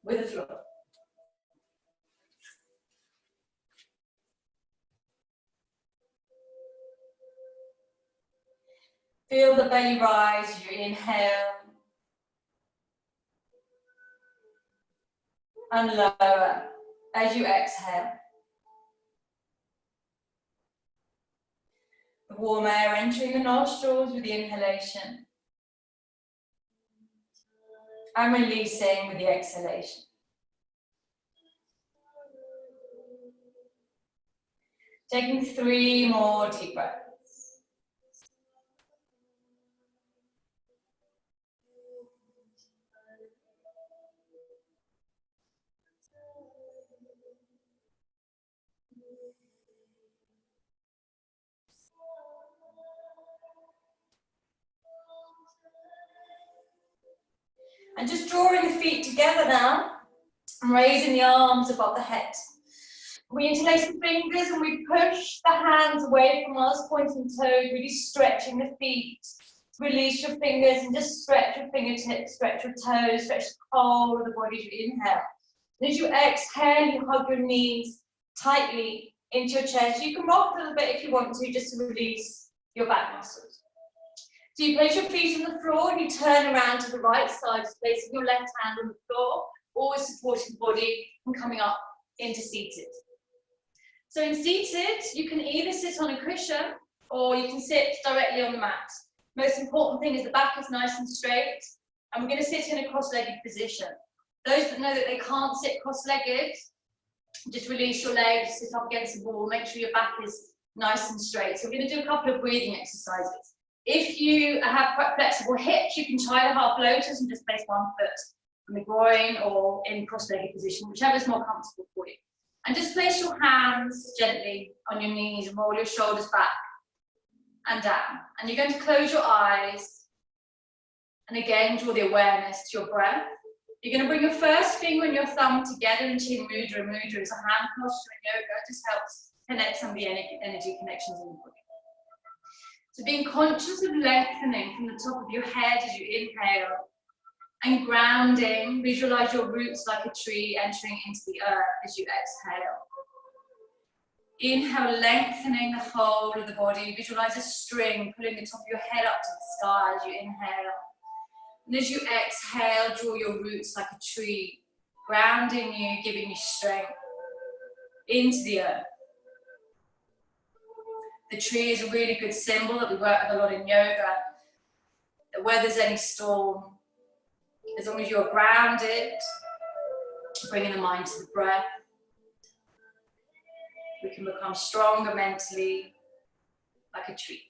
with the floor. Feel the belly rise as you inhale and lower as you exhale. The warm air entering the nostrils with the inhalation and releasing with the exhalation. Taking 3 more deep breaths. And just drawing the feet together now and raising the arms above the head. We interlace the fingers and we push the hands away from us, pointing toes, really stretching the feet. Release your fingers and just stretch your fingertips, stretch your toes, stretch the whole of the body as you inhale. And as you exhale, you hug your knees tightly into your chest. You can rock a little bit if you want to, just to release your back muscles. So you place your feet on the floor and you turn around to the right side, placing your left hand on the floor, always supporting the body and coming up into seated. So in seated, you can either sit on a cushion or you can sit directly on the mat. Most important thing is the back is nice and straight, and we're going to sit in a cross-legged position. Those that know that they can't sit cross-legged, just release your legs, sit up against the wall, make sure your back is nice and straight. So we're going to do a couple of breathing exercises. If you have quite flexible hips, you can try the half lotus and just place one foot on the groin or in cross-legged position, whichever is more comfortable for you. And just place your hands gently on your knees and roll your shoulders back and down. And you're going to close your eyes and again draw the awareness to your breath. You're going to bring your first finger and your thumb together in Chin Mudra. Mudra is a hand posture in yoga. It just helps connect some of the energy connections in the body. So being conscious of lengthening from the top of your head as you inhale and grounding, visualize your roots like a tree entering into the earth as you exhale. Inhale, lengthening the whole of the body. Visualize a string pulling the top of your head up to the sky as you inhale. And as you exhale, draw your roots like a tree, grounding you, giving you strength into the earth. The tree is a really good symbol that we work with a lot in yoga. That where there's any storm, as long as you're grounded, bringing the mind to the breath, we can become stronger mentally, like a tree.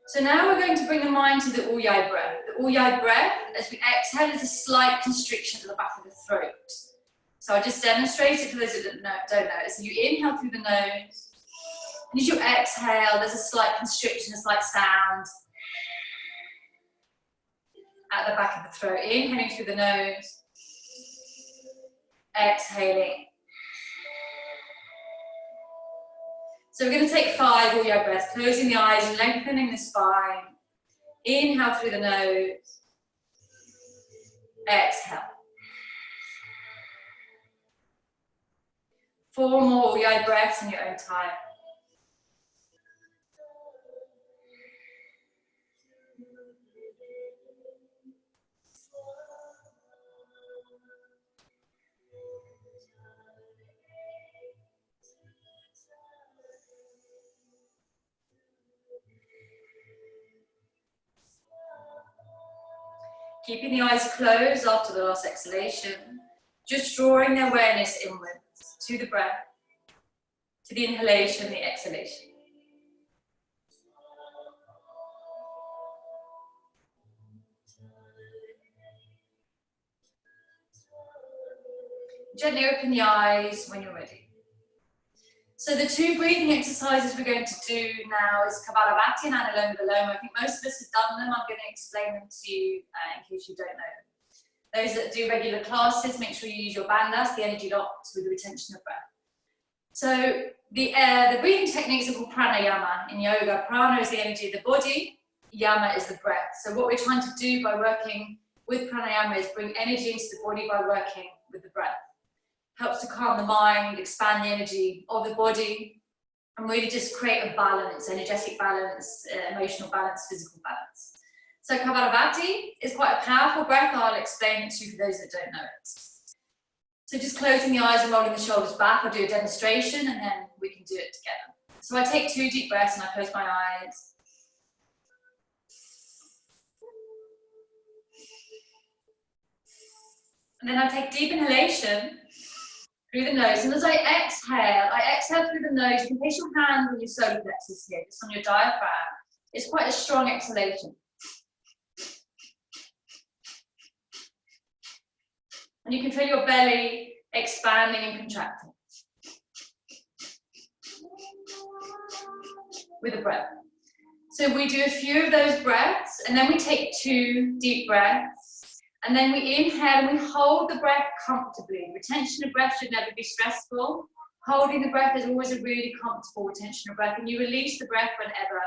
So now we're going to bring the mind to the Ujjayi breath. The Ujjayi breath, as we exhale, is a slight constriction at the back of the throat. So I'll just demonstrate it for those that don't know. So you inhale through the nose, and as you exhale, there's a slight constriction, a slight sound at the back of the throat. Inhaling through the nose, exhaling. So we're going to take 5 Ujjayi breaths, closing the eyes, lengthening the spine. Inhale through the nose, exhale. 4 more Ujjayi breaths in your own time. Keeping the eyes closed after the last exhalation, just drawing the awareness inwards to the breath, to the inhalation, the exhalation. Gently open the eyes when you're ready. So the 2 breathing exercises we're going to do now is Kapalabhati and Anuloma Viloma. I think most of us have done them. I'm going to explain them to you in case you don't know them. Those that do regular classes, make sure you use your bandhas, the energy locks with the retention of breath. So the breathing techniques are called pranayama in yoga. Prana is the energy of the body, yama is the breath. So what we're trying to do by working with pranayama is bring energy into the body by working with the breath. Helps to calm the mind, expand the energy of the body, and really just create a balance, energetic balance, emotional balance, physical balance. So Kapalabhati is quite a powerful breath. I'll explain it to you for those that don't know it. So just closing the eyes and rolling the shoulders back. I'll do a demonstration and then we can do it together. So I take 2 deep breaths and I close my eyes. And then I take deep inhalation through the nose. And as I exhale through the nose. You can place your hand on your solar plexus here, just on your diaphragm. It's quite a strong exhalation. And you can feel your belly expanding and contracting with a breath. So we do a few of those breaths, and then we take 2 deep breaths, and then we inhale and we hold the breath comfortably. Retention of breath should never be stressful. Holding the breath is always a really comfortable retention of breath, and you release the breath whenever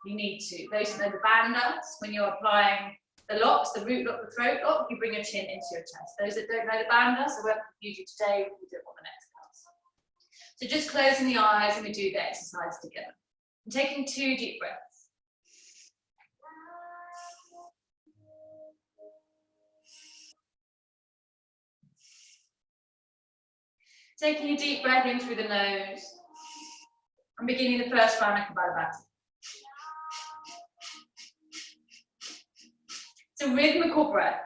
you need to. Those that know the bandhas, when you're applying the locks, the root lock, the throat lock, you bring your chin into your chest. Those that don't know the bandhas, I won't confuse you today, we'll do it on the next class. So just closing the eyes and we do the exercise together. I'm taking 2 deep breaths. Taking a deep breath in through the nose. I'm beginning the first round of Kapalabhati. It's a rhythmical breath.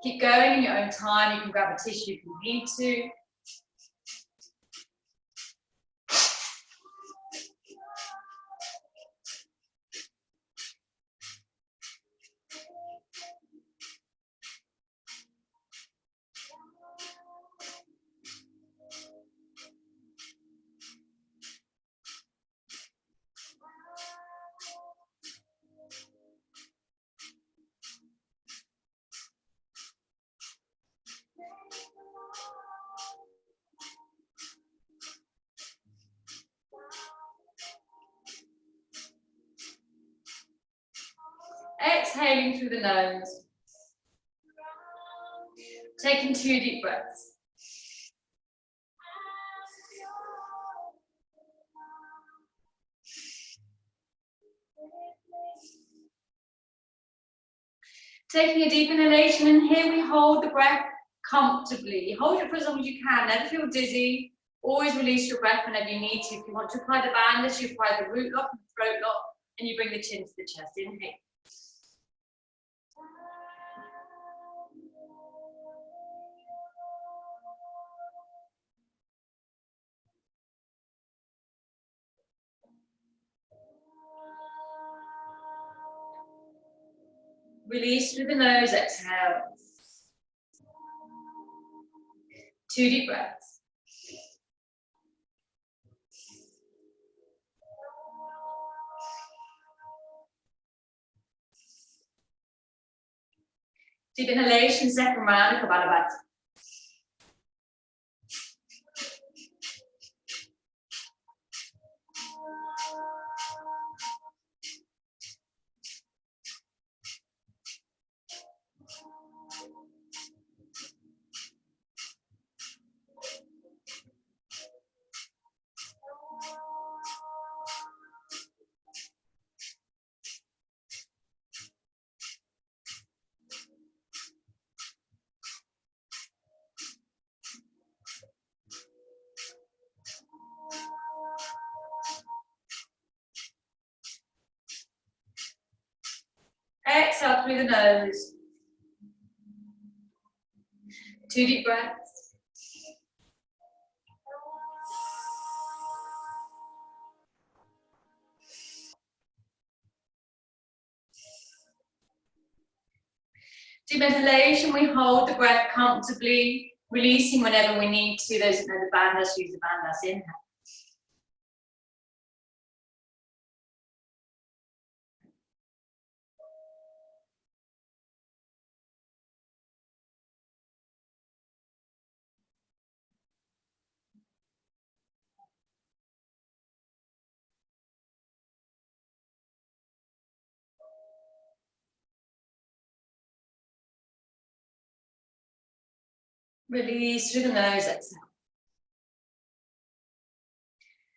Keep going in your own time. You can grab a tissue if you need to. Exhaling through the nose. Taking 2 deep breaths. Taking a deep inhalation, and here we hold the breath comfortably. Hold it for as long as you can. Never feel dizzy. Always release your breath whenever you need to. If you want to apply the bandhas, you apply the root lock and the throat lock, and you bring the chin to the chest. Inhale. Release through the nose, exhale. 2 deep breaths. Deep inhalation, second round of Kapalabhati. Exhale through the nose. 2 deep breaths. Deep inhalation, we hold the breath comfortably, releasing whenever we need to. Those that know the bandhas, use the bandhas. Inhale. Release through the nose, exhale.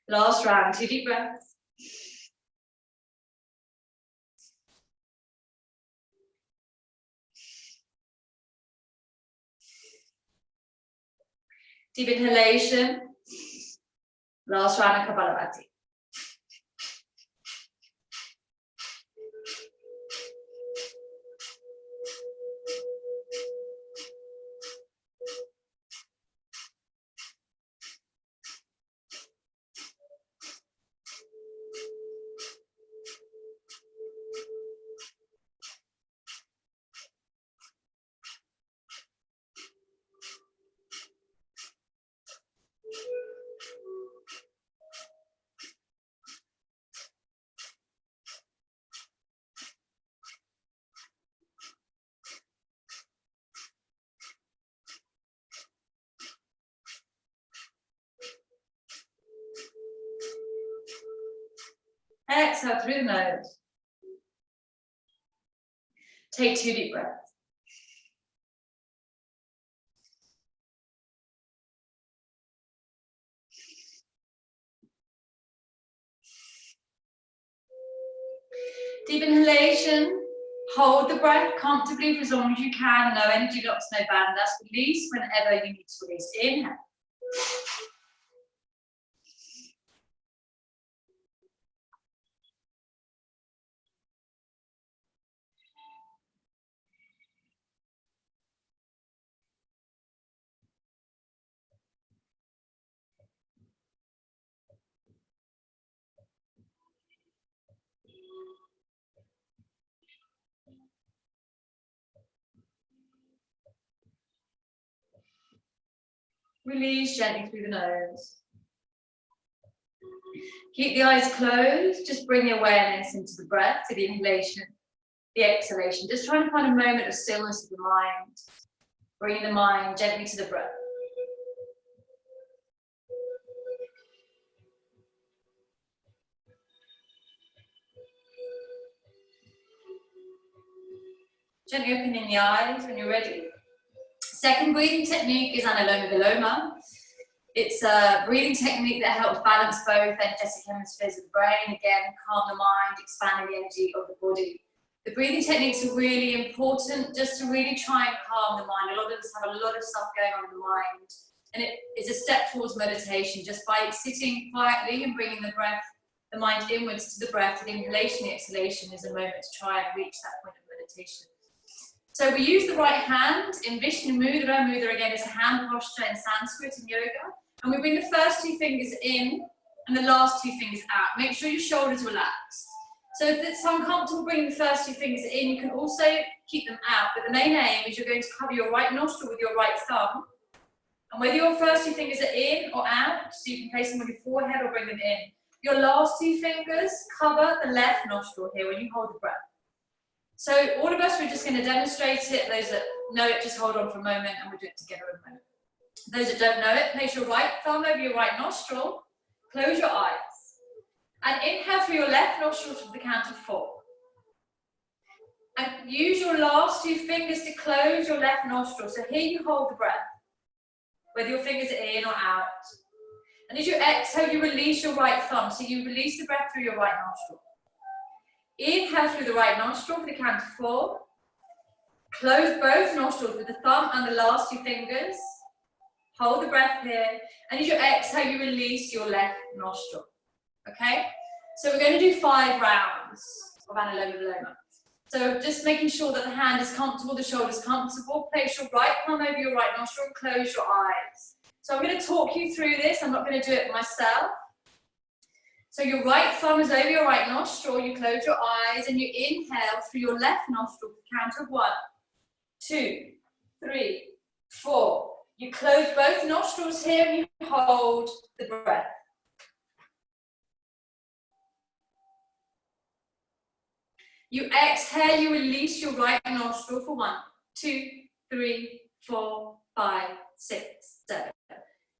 Last round, 2 deep breaths. Deep inhalation. Last round of Kapalabhati. Exhale through the nose. Take 2 deep breaths. Deep inhalation. Hold the breath comfortably for as long as you can. No energy loss, no bandhas. Release whenever you need to release. Inhale. Release gently through the nose. Keep the eyes closed. Just bring the awareness into the breath, to the inhalation, the exhalation. Just trying to find a moment of stillness of the mind. Bringing the mind gently to the breath. Gently opening the eyes when you're ready. Second breathing technique is Anuloma Viloma. It's a breathing technique that helps balance both energetic hemispheres of the brain. Again, calm the mind, expanding the energy of the body. The breathing techniques are really important just to really try and calm the mind. A lot of us have a lot of stuff going on in the mind. And it is a step towards meditation, just by sitting quietly and bringing the breath, the mind inwards to the breath. The inhalation, the exhalation is a moment to try and reach that point of meditation. So we use the right hand in Vishnu Mudra. Mudra again is a hand posture in Sanskrit and yoga. And we bring the first 2 fingers in and the last 2 fingers out. Make sure your shoulders relax. So if it's uncomfortable bringing the first 2 fingers in, you can also keep them out. But the main aim is you're going to cover your right nostril with your right thumb. And whether your first 2 fingers are in or out, so you can place them on your forehead or bring them in. Your last 2 fingers cover the left nostril here when you hold the breath. So all of us, we're just going to demonstrate it. Those that know it, just hold on for a moment and we'll do it together in a moment. Those that don't know it, place your right thumb over your right nostril, close your eyes, and inhale through your left nostril to the count of 4. And use your last 2 fingers to close your left nostril. So here you hold the breath, whether your fingers are in or out. And as you exhale, you release your right thumb. So you release the breath through your right nostril. Inhale through the right nostril for the count of 4. Close both nostrils with the thumb and the last 2 fingers. Hold the breath here. And as you exhale, you release your left nostril. Okay? So we're going to do 5 rounds of Anuloma Viloma. So just making sure that the hand is comfortable, the shoulders comfortable. Place your right thumb over your right nostril and close your eyes. So I'm going to talk you through this. I'm not going to do it myself. So your right thumb is over your right nostril. You close your eyes and you inhale through your left nostril for the count of 1, 2, 3, 4. You close both nostrils here and you hold the breath. You exhale, you release your right nostril for 1, 2, 3, 4, 5, 6, 7,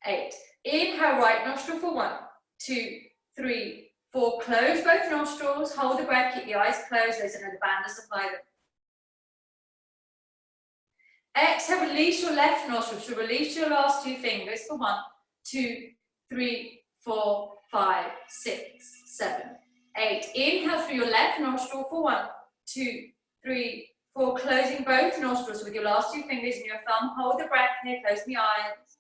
8. Inhale, right nostril for 1, 2, 3, 4. Close both nostrils, hold the breath, keep the eyes closed. Those that know the bandhas, apply them. Exhale, release your left nostril. So release your last two fingers for 1, 2, 3, 4, 5, 6, 7, 8. Inhale through your left nostril for 1, 2, 3, 4. Closing both nostrils with your last two fingers and your thumb. Hold the breath here, close the eyes.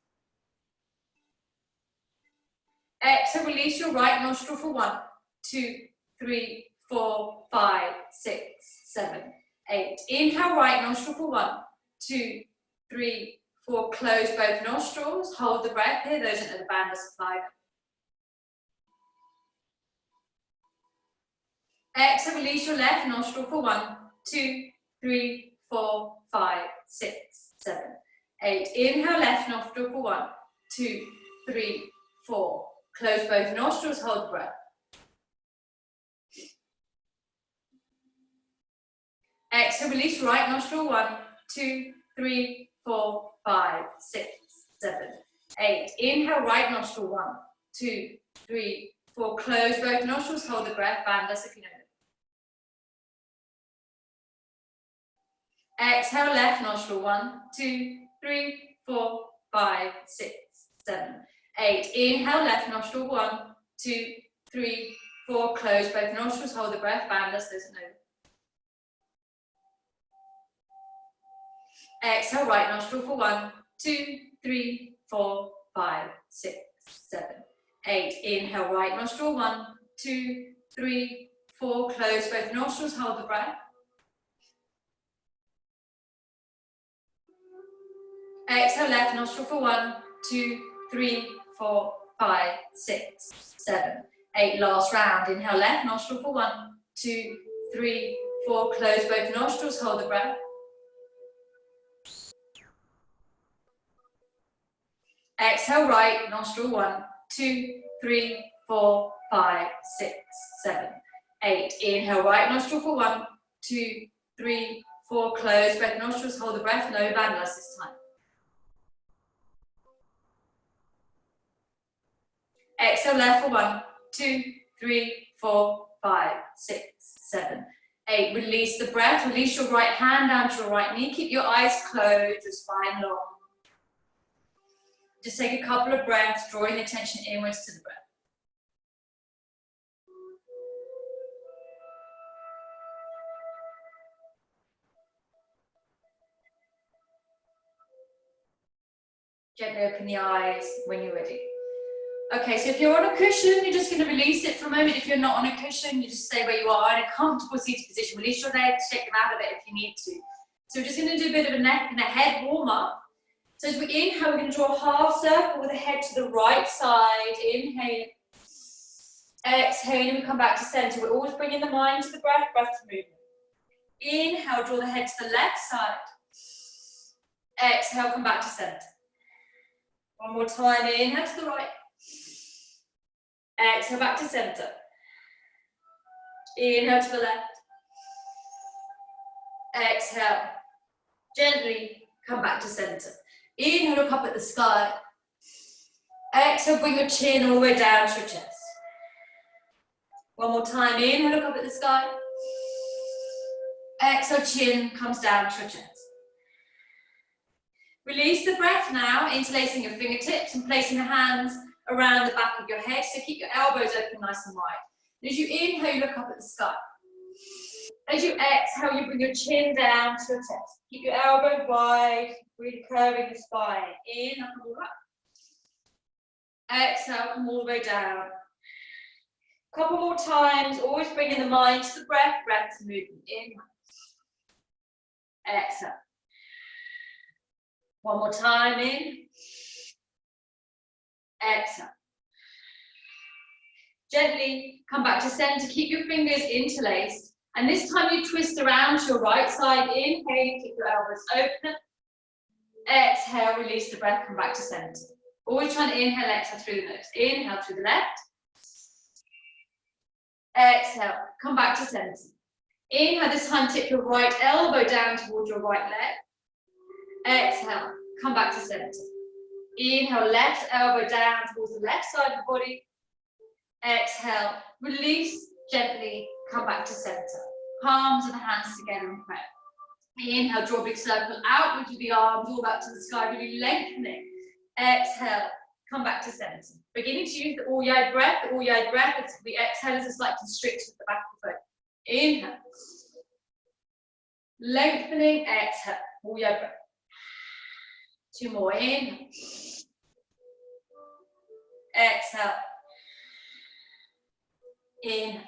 Exhale, release your right nostril for 1, 2, 3, 4, 5, 6, 7, 8. Inhale, right nostril for 1, 2, 3, 4. Close both nostrils. Hold the breath here. Those that know the Bandha Supply. Exhale, release your left nostril for 1, 2, 3, 4, 5, 6, 7, 8. Inhale, left nostril for 1, 2, 3, 4. Close both nostrils. Hold the breath. Exhale, release right nostril. 1, 2, 3, 4, 5, 6, 7, 8. Inhale, right nostril. 1, 2, 3, 4. Close both nostrils. Hold the breath. Bandha Supply. Exhale, left nostril. 1, 2, 3, 4, 5, 6, 7, 8. Inhale, left nostril. 1, 2, 3, 4. Close both nostrils. Hold the breath. Bandha Supply. Exhale, right nostril for 1, 2, 3, 4, 5, 6, 7, 8. Inhale, right nostril. 1, 2, 3, 4. Close both nostrils. Hold the breath. Exhale, left nostril for 1, 2, 3, 4, 5, 6, 7, 8. Last round. Inhale, left nostril for 1, 2, 3, 4. Close both nostrils. Hold the breath. Exhale, right nostril. 1, 2, 3, 4, 5, 6, 7, 8. Inhale, right nostril for 1, 2, 3, 4. Close both nostrils. Hold the breath. No bandhas this time. Exhale, left for 1, 2, 3, 4, 5, 6, 7, 8. Release the breath. Release your right hand down to your right knee. Keep your eyes closed, your spine long. Just take a couple of breaths, drawing the attention inwards to the breath. Gently open the eyes when you're ready. Okay, so if you're on a cushion, you're just going to release it for a moment. If you're not on a cushion, you just stay where you are in a comfortable seated position. Release your legs, shake them out of it if you need to. So we're just going to do a bit of a neck and a head warm up. So as we inhale, we're going to draw a half circle with the head to the right side. Inhale. Exhale, and we come back to center. We're always bringing the mind to the breath, breath to movement. Inhale, draw the head to the left side. Exhale, come back to center. One more time, inhale to the right. Exhale, back to center. Inhale to the left. Exhale. Gently come back to center. Inhale, look up at the sky. Exhale, bring your chin all the way down to your chest. One more time, inhale, look up at the sky. Exhale, chin comes down to your chest. Release the breath now, interlacing your fingertips and placing the hands around the back of your head. So keep your elbows open nice and wide. And as you inhale, you look up at the sky. As you exhale, you bring your chin down to your chest. Keep your elbows wide, really curving the spine. In, up and all up. Exhale, come all the way down. A couple more times, always bringing the mind to the breath, breath to movement. In. Exhale. One more time, in. Exhale. Gently come back to center. Keep your fingers interlaced. And this time you twist around to your right side. Inhale, keep your elbows open. Exhale, release the breath, come back to center. Always trying to inhale, exhale through the nose. Inhale through the left. Exhale, come back to center. Inhale, this time tip your right elbow down towards your right leg. Exhale, come back to center. Inhale, left elbow down towards the left side of the body. Exhale, release gently, come back to center. Palms of the hands together in prayer. Inhale, draw a big circle outwards with the arms, all back to the sky, really lengthening. Exhale, come back to center. Beginning to use the Ujjayi breath. The Ujjayi breath, the exhale is a slight constriction at the back of the throat. Inhale. Lengthening, exhale. Ujjayi breath. 2 more. Inhale. Exhale. Inhale.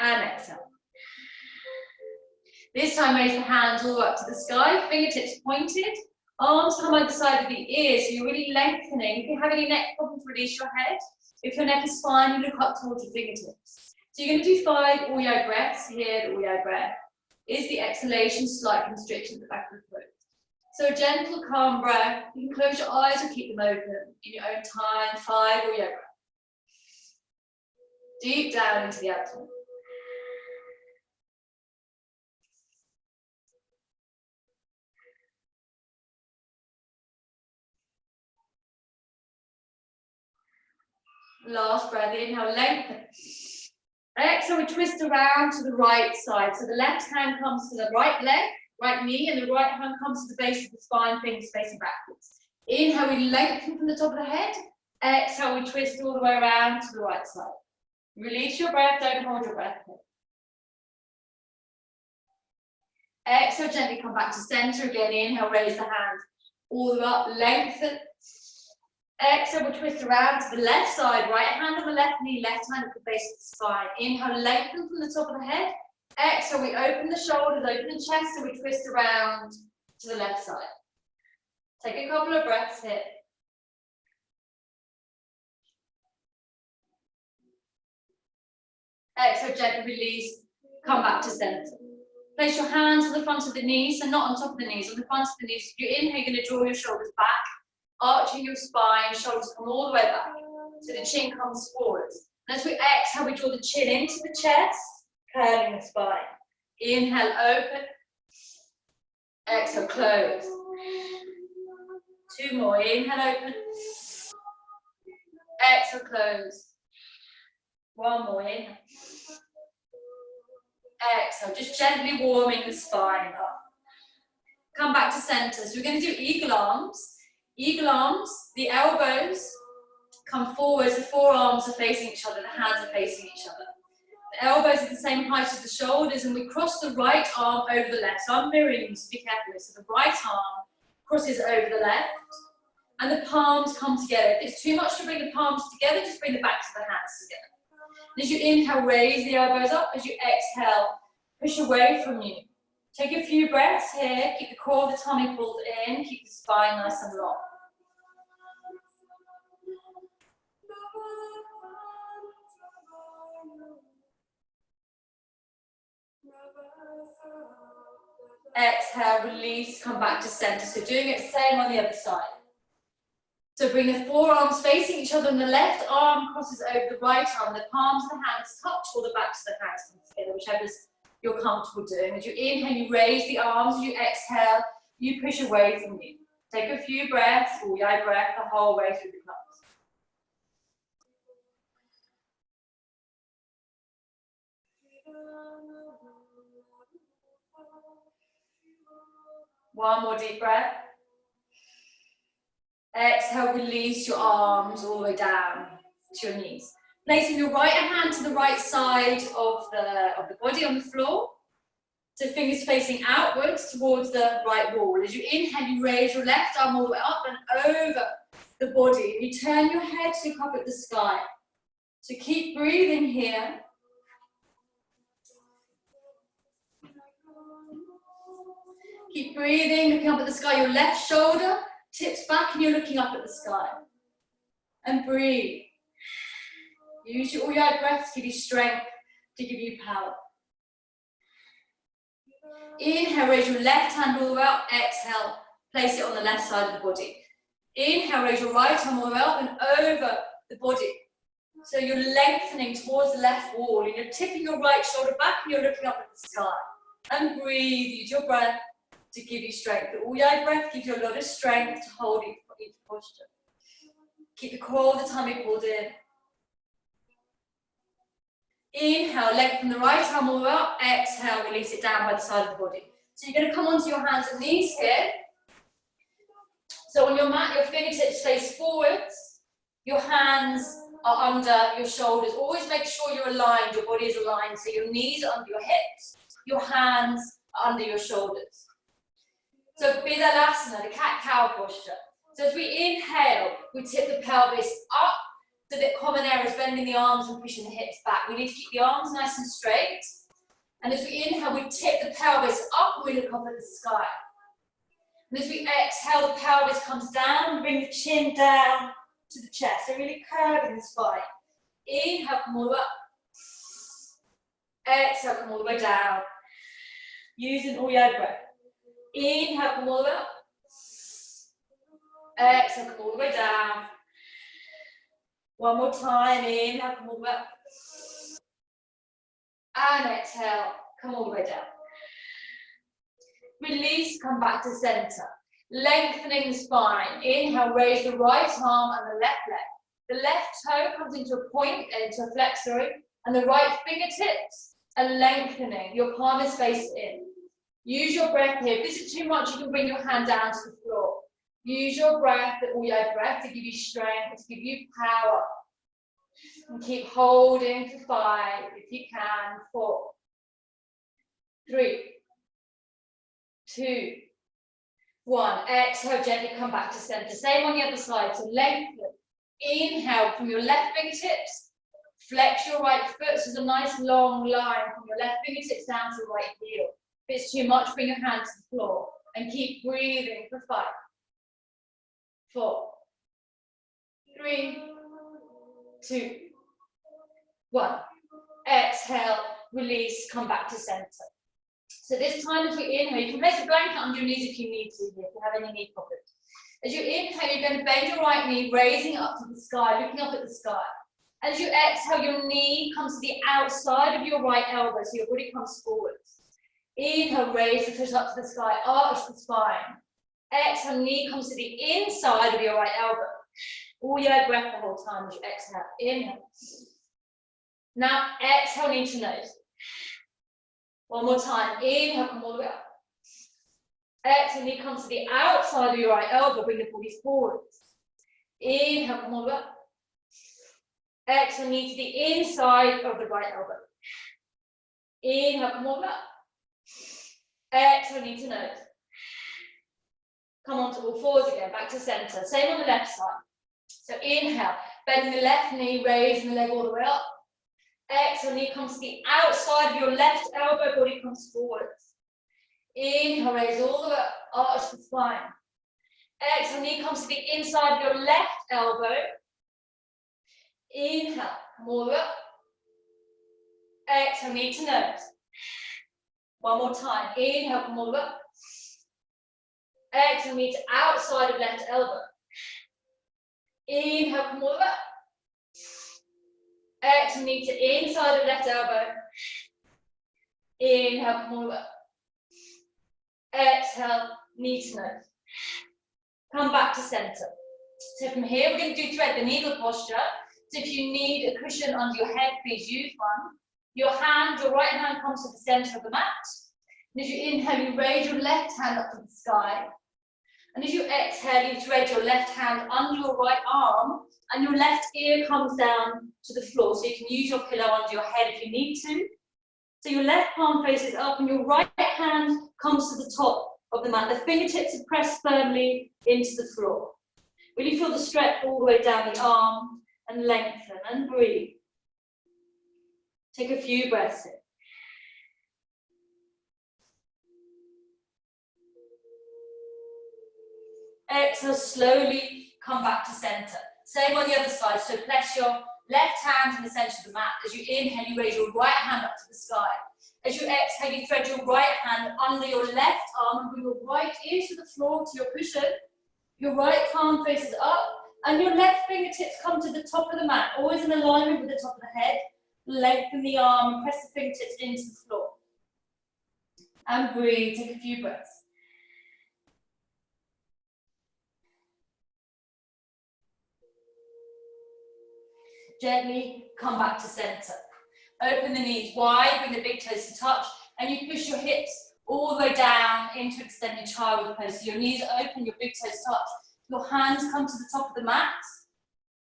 And exhale. This time raise the hands all up to the sky, fingertips pointed, arms come either side of the ears, so you're really lengthening. If you have any neck problems, release your head. If your neck is fine, you look up towards your fingertips. So you're going to do 5 Ujjayi breaths here. The Ujjayi breath is the exhalation, slight constriction at the back of the throat. So a gentle, calm breath. You can close your eyes or keep them open in your own time. 5 Ujjayi breaths. Deep down into the abdomen. Last breath, inhale, lengthen. Exhale, we twist around to the right side. So the left hand comes to the right leg, right knee, and the right hand comes to the base of the spine, fingers facing backwards. Inhale, we lengthen from the top of the head. Exhale, we twist all the way around to the right side. Release your breath, don't hold your breath here. Exhale, gently come back to center again. Inhale, raise the hands all the way up, lengthen. Exhale, we'll twist around to the left side, right hand on the left knee, left hand at the base of the spine. Inhale, lengthen from the top of the head. Exhale, we open the shoulders, open the chest, so we twist around to the left side. Take a couple of breaths here. Exhale, gently release, come back to center. Place your hands on the front of the knees, and not on top of the knees, on the front of the knees. If you inhale, you're going to draw your shoulders back. Arching your spine, shoulders come all the way back, so the chin comes forwards. And as we exhale, we draw the chin into the chest, curling the spine. Inhale, open. Exhale, close. 2 more. Inhale, open. Exhale, close. 1 more. Inhale. Exhale, just gently warming the spine up. Come back to center. So we're going to do eagle arms. Eagle arms, the elbows come forwards, the forearms are facing each other, the hands are facing each other. The elbows are the same height as the shoulders, and we cross the right arm over the left. So I'm mirroring you, so be careful. So the right arm crosses over the left, and the palms come together. If it's too much to bring the palms together, just bring the backs of the hands together. And as you inhale, raise the elbows up. As you exhale, push away from you. Take a few breaths here. Keep the core of the tummy pulled in. Keep the spine nice and long. Exhale, release, come back to center. So doing it same on the other side. So bring the forearms facing each other, and the left arm crosses over the right arm. The palms of the hands touch, or the backs of the hands come together, whichever you're comfortable doing. As you inhale, you raise the arms. As you exhale, you push away from you. Take a few breaths, Ujjayi breath the whole way through the class. One more deep breath. Exhale, release your arms all the way down to your knees. Placing your right hand to the right side of the body on the floor. So fingers facing outwards towards the right wall. As you inhale, you raise your left arm all the way up and over the body. You turn your head to look up at the sky. So keep breathing here. Keep breathing, looking up at the sky. Your left shoulder tips back and you're looking up at the sky. And breathe. Use your Ujjayi breath to give you strength, to give you power. Inhale, raise your left hand all the way up. Exhale, place it on the left side of the body. Inhale, raise your right arm all the way up and over the body. So you're lengthening towards the left wall and you're tipping your right shoulder back and you're looking up at the sky. And breathe, use your breath to give you strength. The Ujjayi breath gives you a lot of strength to hold each posture. Keep the core of the tummy pulled in. Inhale, lengthen the right arm all the way up. Exhale, release it down by the side of the body. So you're going to come onto your hands and knees here. So on your mat, your fingertips face forwards. Your hands are under your shoulders. Always make sure you're aligned, your body is aligned. So your knees are under your hips, your hands are under your shoulders. So Bidalasana, the cat-cow posture. So as we inhale, we tip the pelvis up. So the common error is bending the arms and pushing the hips back. We need to keep the arms nice and straight. And as we inhale, we tip the pelvis up and we look up at the sky. And as we exhale, the pelvis comes down and bring the chin down to the chest. So really curving the spine. Inhale, come all the way up. Exhale, come all the way down. Using all your breath. Inhale, come all the way up. Exhale, come all the way down. One more time, inhale, come all the way up. And exhale, come all the way down. Release, come back to center. Lengthening the spine. Inhale, raise the right arm and the left leg. The left toe comes into a point, into a flex, and the right fingertips are lengthening. Your palm is faced in. Use your breath here. If this is too much, you can bring your hand down to the floor. Use your breath, all your breath, to give you strength, to give you power. And keep holding for 5, if you can, 4, 3, 2, 1. Exhale, gently come back to center. Same on the other side, so lengthen. Inhale from your left fingertips. Flex your right foot, so there's a nice long line from your left fingertips down to the right heel. If it's too much, bring your hand to the floor. And keep breathing for 5, 4, 3, 2, 1. Exhale, release, come back to center. So this time as we inhale, you can place a blanket under your knees if you need to, if you have any knee problems. As you inhale, you're going to bend your right knee, raising it up to the sky, looking up at the sky. As you exhale, your knee comes to the outside of your right elbow, so your body comes forwards. Inhale, raise the foot up to the sky, arch the spine. Exhale, knee comes to the inside of your right elbow. All your breath the whole time as you exhale. Inhale. Now, exhale, knee to nose. One more time. Inhale, come all the way up. Exhale, knee comes to the outside of your right elbow, bring the body forward. Inhale, come all the way up. Exhale, knee to the inside of the right elbow. Inhale, come all the way up. Exhale, knee to nose. Come on to all fours again, back to center. Same on the left side. So inhale, bending the left knee, raising the leg all the way up. Exhale, knee comes to the outside of your left elbow, body comes forwards. Inhale, raise all the way up, arch the spine. Exhale, knee comes to the inside of your left elbow. Inhale, come all the way up. Exhale, knee to nose. One more time. Inhale, come all the way up. Exhale, knee to outside of left elbow. Inhale, come all the way up. Exhale, knee to inside of left elbow. Inhale, come all the way up. Exhale, knee to nose. Come back to center. So from here, we're going to do thread the needle posture. So if you need a cushion under your head, please use one. Your right hand comes to the center of the mat. And as you inhale, you raise your left hand up to the sky. And as you exhale, you thread your left hand under your right arm, and your left ear comes down to the floor. So you can use your pillow under your head if you need to. So your left palm faces up, and your right hand comes to the top of the mat. The fingertips are pressed firmly into the floor. Really feel the stretch all the way down the arm, and lengthen and breathe. Take a few breaths in. Exhale, slowly come back to center. Same on the other side. So place your left hand in the center of the mat. As you inhale, you raise your right hand up to the sky. As you exhale, you thread your right hand under your left arm and bring your right ear to the floor, to your cushion. Your right palm faces up, and your left fingertips come to the top of the mat, always in alignment with the top of the head. Lengthen the arm and press the fingertips into the floor. And breathe, take a few breaths. Gently come back to center. Open the knees wide, bring the big toes to touch, and you push your hips all the way down into extended child pose. So your knees are open, your big toes touch. Your hands come to the top of the mat.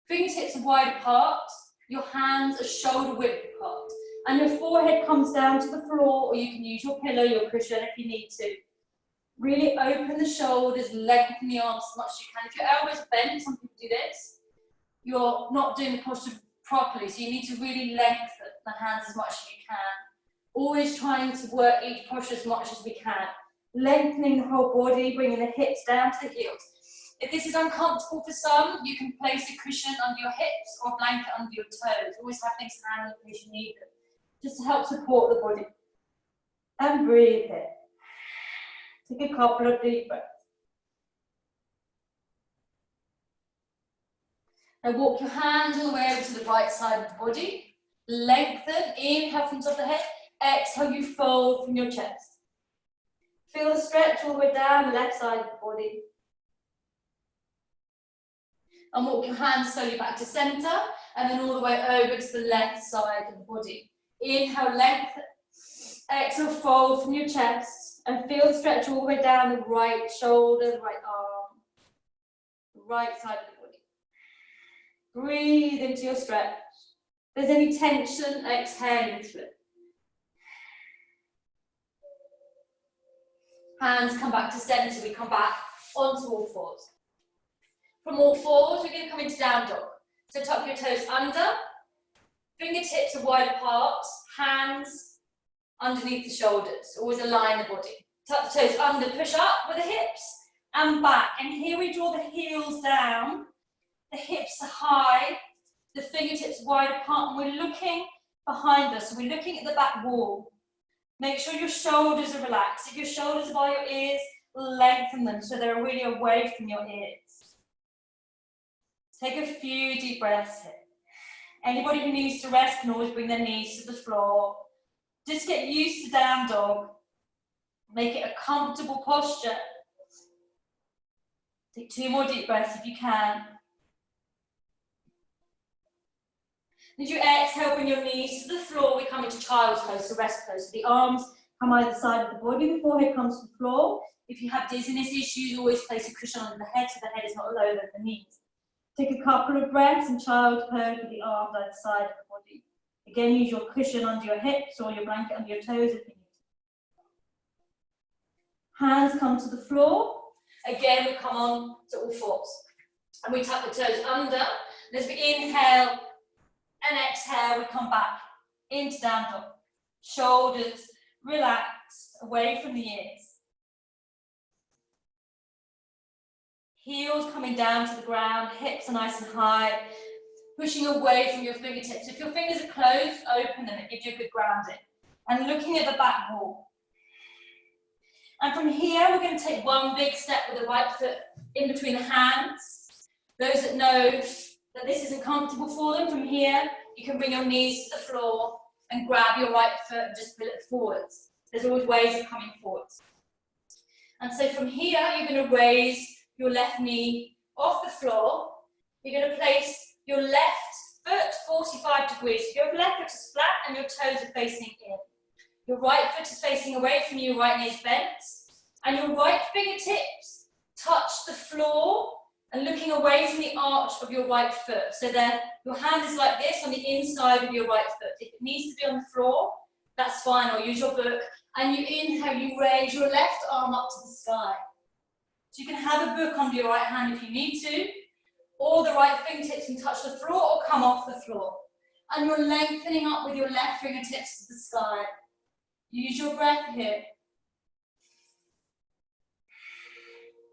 Fingertips are wide apart. Your hands are shoulder width apart. And your forehead comes down to the floor, or you can use your pillow, your cushion if you need to. Really open the shoulders, lengthen the arms as much as you can. If your elbows are bent, some people do this, you're not doing the posture properly, so you need to really lengthen the hands as much as you can. Always trying to work each posture as much as we can. Lengthening the whole body, bringing the hips down to the heels. If this is uncomfortable for some, you can place a cushion under your hips or a blanket under your toes. Always have things handy in case you need them, just to help support the body. And breathe here. Take a couple of deep breaths. Now walk your hands all the way over to the right side of the body. Lengthen, inhale from the top of the head. Exhale, you fold from your chest. Feel the stretch all the way down the left side of the body. And walk your hands slowly back to center, and then all the way over to the left side of the body. Inhale, lengthen. Exhale, fold from your chest, and feel the stretch all the way down the right shoulder, the right arm, the right side of the body. Breathe into your stretch. If there's any tension, exhale into it. Hands come back to center, we come back onto all fours. From all fours, we're going to come into down dog. So tuck your toes under, fingertips are wide apart, hands underneath the shoulders. Always align the body. Tuck the toes under, push up with the hips and back. And here we draw the heels down, the hips are high, the fingertips wide apart, and we're looking behind us. So we're looking at the back wall. Make sure your shoulders are relaxed. If your shoulders are by your ears, lengthen them so they're really away from your ears. Take a few deep breaths here. Anybody who needs to rest can always bring their knees to the floor. Just get used to down dog. Make it a comfortable posture. Take 2 more deep breaths if you can. As you exhale, bring your knees to the floor, we come into child's pose, so rest pose. So the arms come either side of the body, the forehead comes to the floor. If you have dizziness issues, always place a cushion under the head so the head is not lower than the knees. Take a couple of breaths in child's pose with the arms either side of the body. Again, use your cushion under your hips or your blanket under your toes if you need to. Hands come to the floor. Again, we come on to all fours. And we tuck the toes under. And as we inhale and exhale, we come back into down dog. Shoulders relaxed, away from the ears. Heels coming down to the ground, hips are nice and high, pushing away from your fingertips. If your fingers are closed, open them, it gives you a good grounding. And looking at the back wall. And from here, we're going to take one big step with the right foot in between the hands. Those that know that this isn't comfortable for them, from here, you can bring your knees to the floor and grab your right foot and just pull it forwards. There's always ways of coming forwards. And so from here, you're going to raise your left knee off the floor. You're going to place your left foot 45 degrees. So your left foot is flat and your toes are facing in. Your right foot is facing away from you, right knee is bent. And your right fingertips touch the floor and looking away from the arch of your right foot. So then your hand is like this on the inside of your right foot. If it needs to be on the floor, that's fine, or use your book. And you inhale, you raise your left arm up to the sky. So you can have a book under your right hand if you need to, or the right fingertips can touch the floor or come off the floor. And you're lengthening up with your left fingertips to the sky. Use your breath here.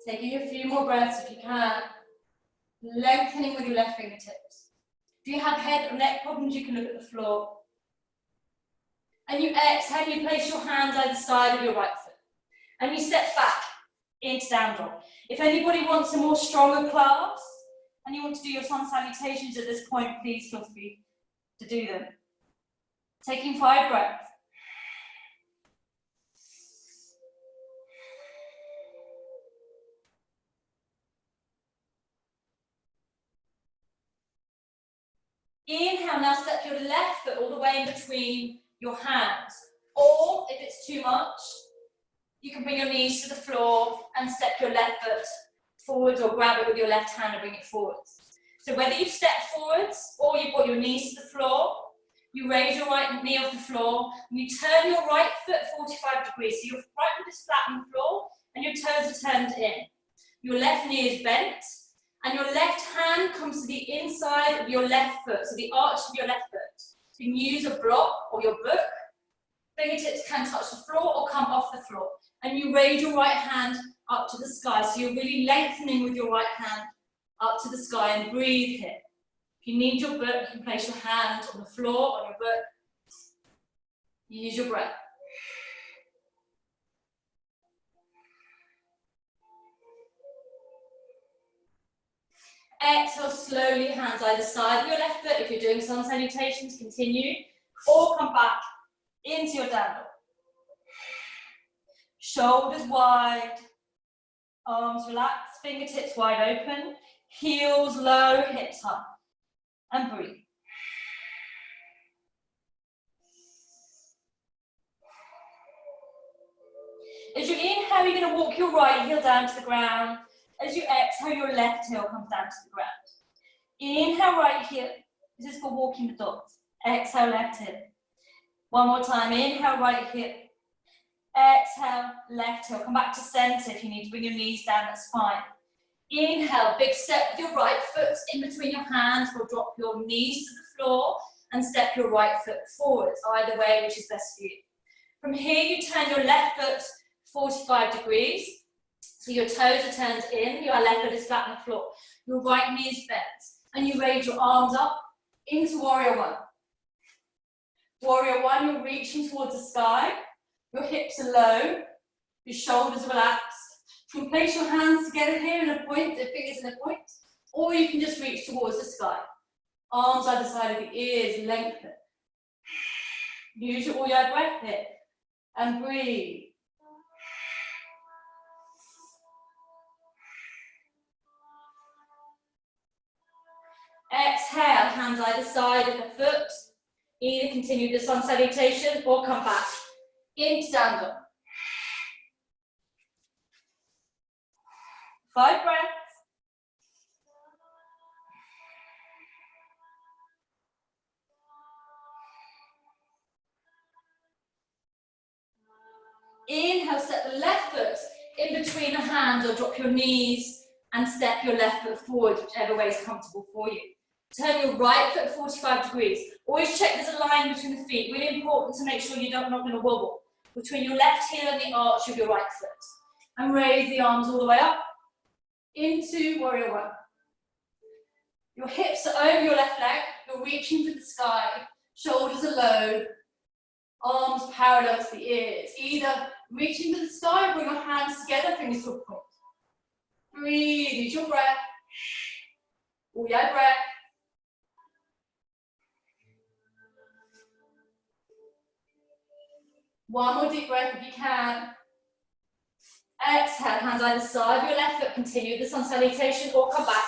Taking a few more breaths if you can. Lengthening with your left fingertips. If you have head or neck problems, you can look at the floor. And you exhale, you place your hands either side of your right foot. And you step back into down dog. If anybody wants a more stronger class, and you want to do your sun salutations at this point, please feel free to do them. Taking 5 breaths. Inhale, now step your left foot all the way in between your hands. Or, if it's too much, you can bring your knees to the floor and step your left foot forwards, or grab it with your left hand and bring it forwards. So whether you step forwards or you've got your knees to the floor, you raise your right knee off the floor and you turn your right foot 45 degrees. So your right foot is flat on the floor and your toes are turned in. Your left knee is bent and your left hand comes to the inside of your left foot, so the arch of your left foot. You can use a block or your book. Fingertips can touch the floor or come off the floor. And you raise your right hand up to the sky. So you're really lengthening with your right hand up to the sky, and breathe here. If you need your book, you can place your hand on the floor, on your book. Use your breath. Exhale slowly, hands either side of your left foot. If you're doing sun salutations, continue. Or come back into your down dog. Shoulders wide, arms relaxed, fingertips wide open, heels low, hips high. And breathe. As you inhale, you're going to walk your right heel down to the ground. As you exhale, your left heel comes down to the ground. Inhale, right heel. This is for walking the dogs. Exhale, left hip. One more time. Inhale, right hip. Exhale, left heel. Come back to center. If you need to bring your knees down, that's fine. Inhale, big step with your right foot in between your hands, or drop your knees to the floor and step your right foot forwards, either way, which is best for you. From here, you turn your left foot 45 degrees. So your toes are turned in, your left foot is flat on the floor. Your right knee is bent. And you raise your arms up into Warrior One. Warrior One, you're reaching towards the sky. Your hips are low. Your shoulders are relaxed. You can place your hands together here in a point, the fingers in a point. Or you can just reach towards the sky. Arms either side of the ears, lengthen. Use your Warrior breath here. And breathe. Exhale, hands either side of the foot. Either continue the sun salutation or come back into down dog. 5 breaths. Inhale, step the left foot in between the hands or drop your knees and step your left foot forward, whichever way is comfortable for you. Turn your right foot 45 degrees. Always check there's a line between the feet. Really important to make sure you're not going to wobble between your left heel and the arch of your right foot. And raise the arms all the way up into Warrior One. Your hips are over your left leg. You're reaching for the sky. Shoulders are low. Arms parallel to the ears. Either reaching for the sky or bring your hands together, fingers to a point. Breathe, use your breath. Warrior breath. One more deep breath if you can. Exhale, hands either side of your left foot. Continue the sun salutation or come back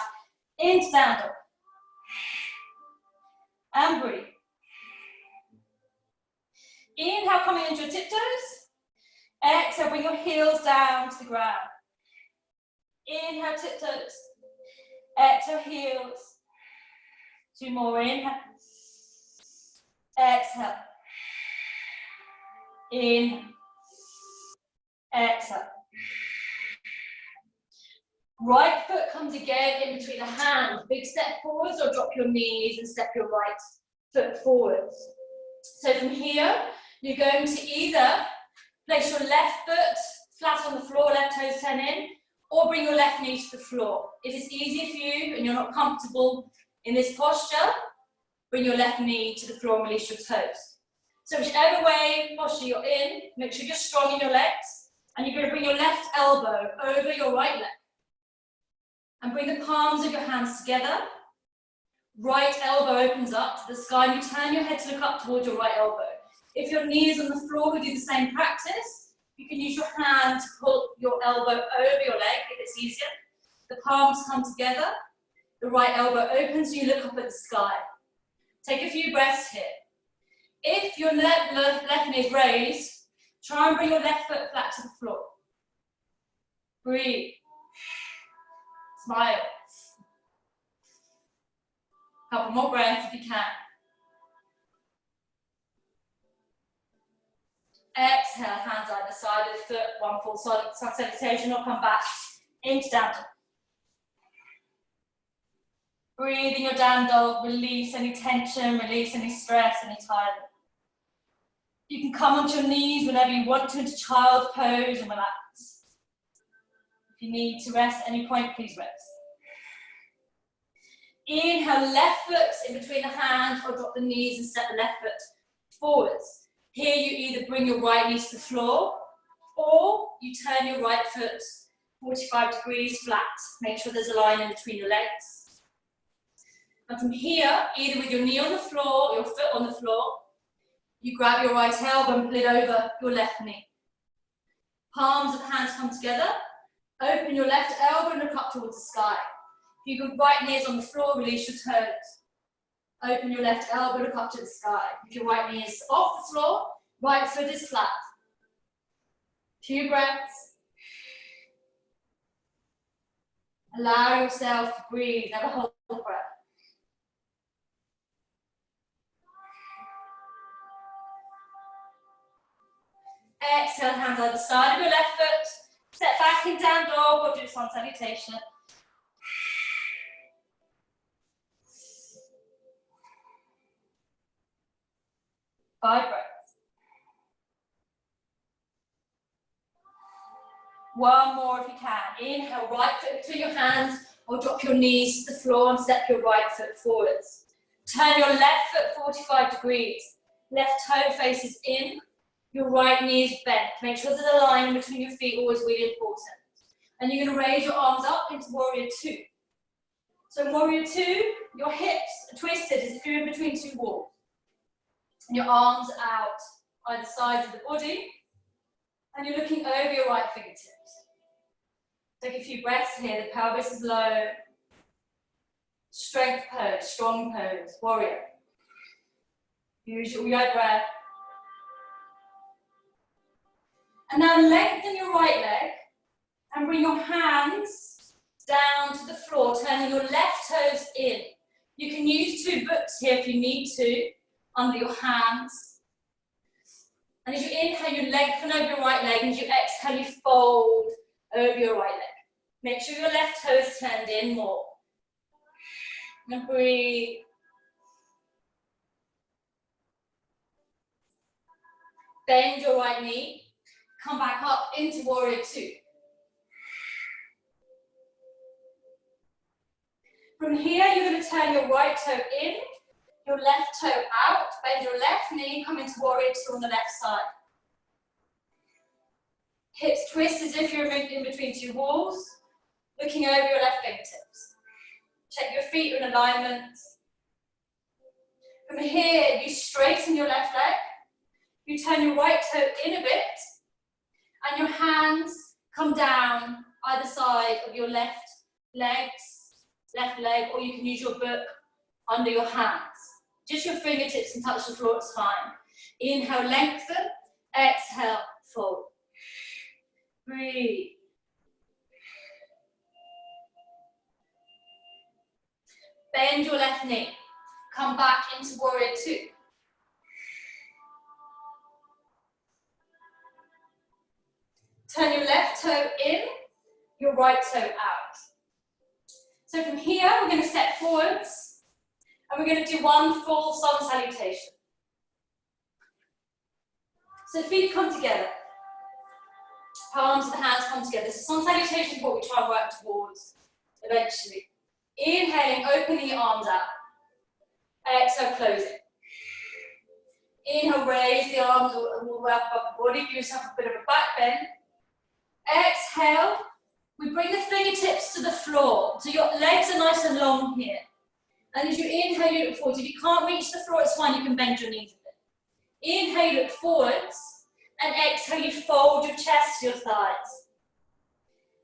into down dog. And breathe. Inhale, coming into your tiptoes. Exhale, bring your heels down to the ground. Inhale, tiptoes. Exhale, heels. 2 more, inhale. Exhale. Inhale. Exhale. Right foot comes again in between the hands. Big step forwards or drop your knees and step your right foot forwards. So from here, you're going to either place your left foot flat on the floor, left toes turn in, or bring your left knee to the floor. If it's easier for you and you're not comfortable in this posture, bring your left knee to the floor and release your toes. So whichever way posture you're in, make sure you're strong in your legs, and you're going to bring your left elbow over your right leg. And bring the palms of your hands together. Right elbow opens up to the sky, and you turn your head to look up towards your right elbow. If your knee is on the floor, we do the same practice. You can use your hand to pull your elbow over your leg if it's easier. The palms come together. The right elbow opens, so you look up at the sky. Take a few breaths here. If your left knee is raised, try and bring your left foot flat to the floor. Breathe. Smile. Couple more breaths if you can. Exhale, hands either side of the foot, one full sun salutation, or come back into down dog. Breathe in your down dog, release any tension, release any stress, any tiredness. You can come onto your knees whenever you want to into child pose and relax. If you need to rest at any point, please rest. Inhale, left foot in between the hands or drop the knees and step the left foot forwards. Here you either bring your right knee to the floor or you turn your right foot 45 degrees flat. Make sure there's a line in between your legs. And from here, either with your knee on the floor or your foot on the floor, you grab your right elbow and pull it over your left knee. Palms of the hands come together. Open your left elbow and look up towards the sky. If your right knee is on the floor, release your toes. Open your left elbow, look up to the sky. If your right knee is off the floor, right foot is flat. Few breaths. Allow yourself to breathe, never hold the breath. Exhale, hands either side of your left foot. Step back in down dog or do sun salutation. 5 breaths. One more if you can. Inhale, right foot between your hands or drop your knees to the floor and step your right foot forwards. Turn your left foot 45 degrees. Left toe faces in. Your right knee is bent. Make sure there's a line between your feet, always really important. And you're going to raise your arms up into Warrior 2. So in Warrior 2, your hips are twisted as if you're in between two walls. And your arms out either sides of the body. And you're looking over your right fingertips. Take a few breaths here. The pelvis is low. Strength pose, strong pose, warrior. Use your right breath. And now lengthen your right leg and bring your hands down to the floor, turning your left toes in. You can use 2 books here if you need to, under your hands. And as you inhale, you lengthen over your right leg, and as you exhale, you fold over your right leg. Make sure your left toe is turned in more. And breathe. Bend your right knee. Come back up into Warrior 2. From here, you're going to turn your right toe in, your left toe out, bend your left knee, come into Warrior 2 on the left side. Hips twist as if you're in between 2 walls, looking over your left fingertips. Check your feet are in alignment. From here, you straighten your left leg. You turn your right toe in a bit, and your hands come down either side of your left leg, or you can use your book under your hands. Just your fingertips can touch the floor, it's fine. Inhale, lengthen. Exhale, fold. Breathe. Bend your left knee. Come back into Warrior 2. Turn your left toe in, your right toe out. So from here, we're going to step forwards, and we're going to do 1 full sun salutation. So feet come together. Palms of the hands come together. So sun salutation is what we try and work towards eventually. Inhaling, opening your arms out. Exhale, closing. Inhale, raise the arms all the way up above the body. Give yourself a bit of a back bend. Exhale, we bring the fingertips to the floor. So your legs are nice and long here. And as you inhale, you look forwards. If you can't reach the floor, it's fine, you can bend your knees a bit. Inhale, you look forwards. And exhale, you fold your chest to your thighs.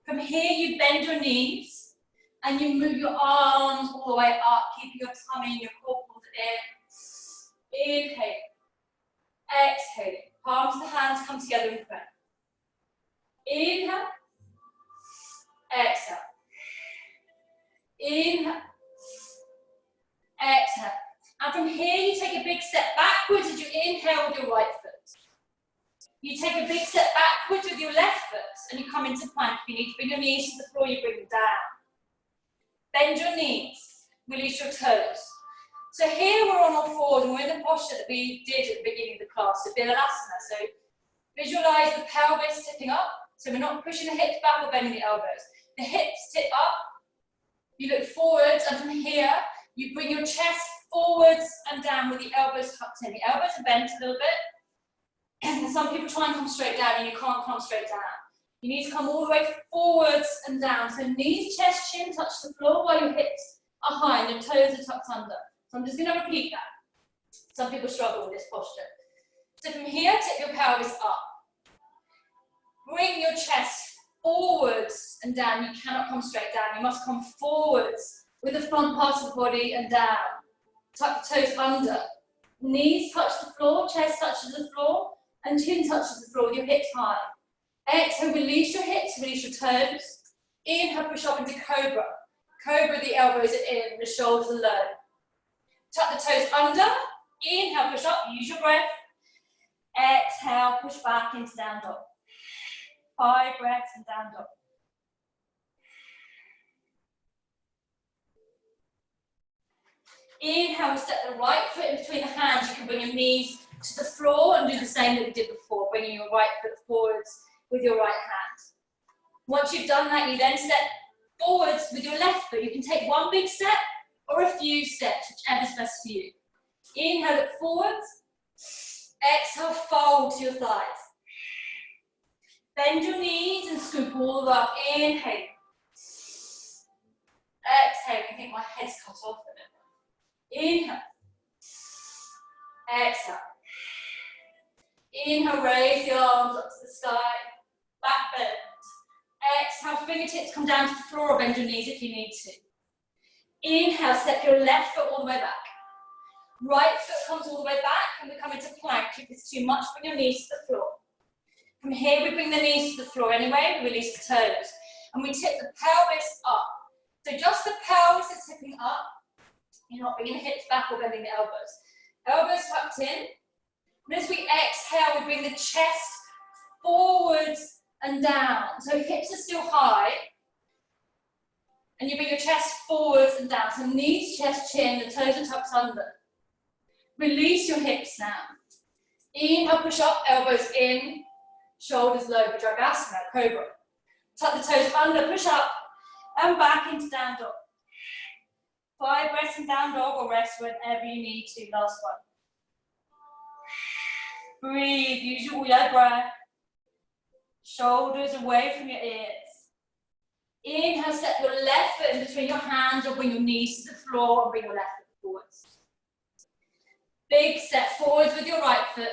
From here, you bend your knees. And you move your arms all the way up, keeping your tummy and your core pulled in. Inhale. Exhale. Palms of the hands come together in prayer. Inhale. Exhale. Inhale. Exhale. And from here, you take a big step backwards as you inhale with your right foot. You take a big step backwards with your left foot and you come into plank. If you need to bring your knees to the floor, you bring them down. Bend your knees, release your toes. So here we're on all fours and we're in the posture that we did at the beginning of the class, so Vinyasana. So visualize the pelvis tipping up. So we're not pushing the hips back or bending the elbows. The hips tip up, you look forwards, and from here, you bring your chest forwards and down with the elbows tucked in. The elbows are bent a little bit. And some people try and come straight down and you can't come straight down. You need to come all the way forwards and down. So knees, chest, chin touch the floor while your hips are high and your toes are tucked under. So I'm just going to repeat that. Some people struggle with this posture. So from here, tip your pelvis up. Bring your chest forwards and down. You cannot come straight down. You must come forwards with the front part of the body and down. Tuck the toes under. Knees touch the floor, chest touches the floor, and chin touches the floor with your hips high. Exhale, release your hips, release your toes. Inhale, push up into Cobra. Cobra, the elbows are in, the shoulders are low. Tuck the toes under. Inhale, push up, use your breath. Exhale, push back into down dog. 5 breaths and down dog. Inhale, step the right foot in between the hands. You can bring your knees to the floor and do the same that we did before, bringing your right foot forwards with your right hand. Once you've done that, you then step forwards with your left foot. You can take one big step or a few steps, whichever's best for you. Inhale, look forwards. Exhale, fold to your thighs. Bend your knees and scoop all the way up. Inhale. Exhale. I think my head's cut off a bit. Inhale. Exhale. Inhale, raise the arms up to the sky. Back bend. Exhale, fingertips come down to the floor or bend your knees if you need to. Inhale, step your left foot all the way back. Right foot comes all the way back and we come into plank. If it's too much, bring your knees to the floor. From here, we bring the knees to the floor anyway, we release the toes. And we tip the pelvis up. So just the pelvis is tipping up. You're not bringing the hips back or bending the elbows. Elbows tucked in. And as we exhale, we bring the chest forwards and down. So hips are still high. And you bring your chest forwards and down. So knees, chest, chin, the toes are tucked under. Release your hips now. Inhale, push up, elbows in, shoulders low, Bhujangasana, Cobra. Tuck the toes under, push up, and back into down dog. 5 breaths in down dog or rest whenever you need to. Last one. Breathe, use your breath. Shoulders away from your ears. Inhale, step your left foot in between your hands or bring your knees to the floor and bring your left foot forwards. Big step forwards with your right foot.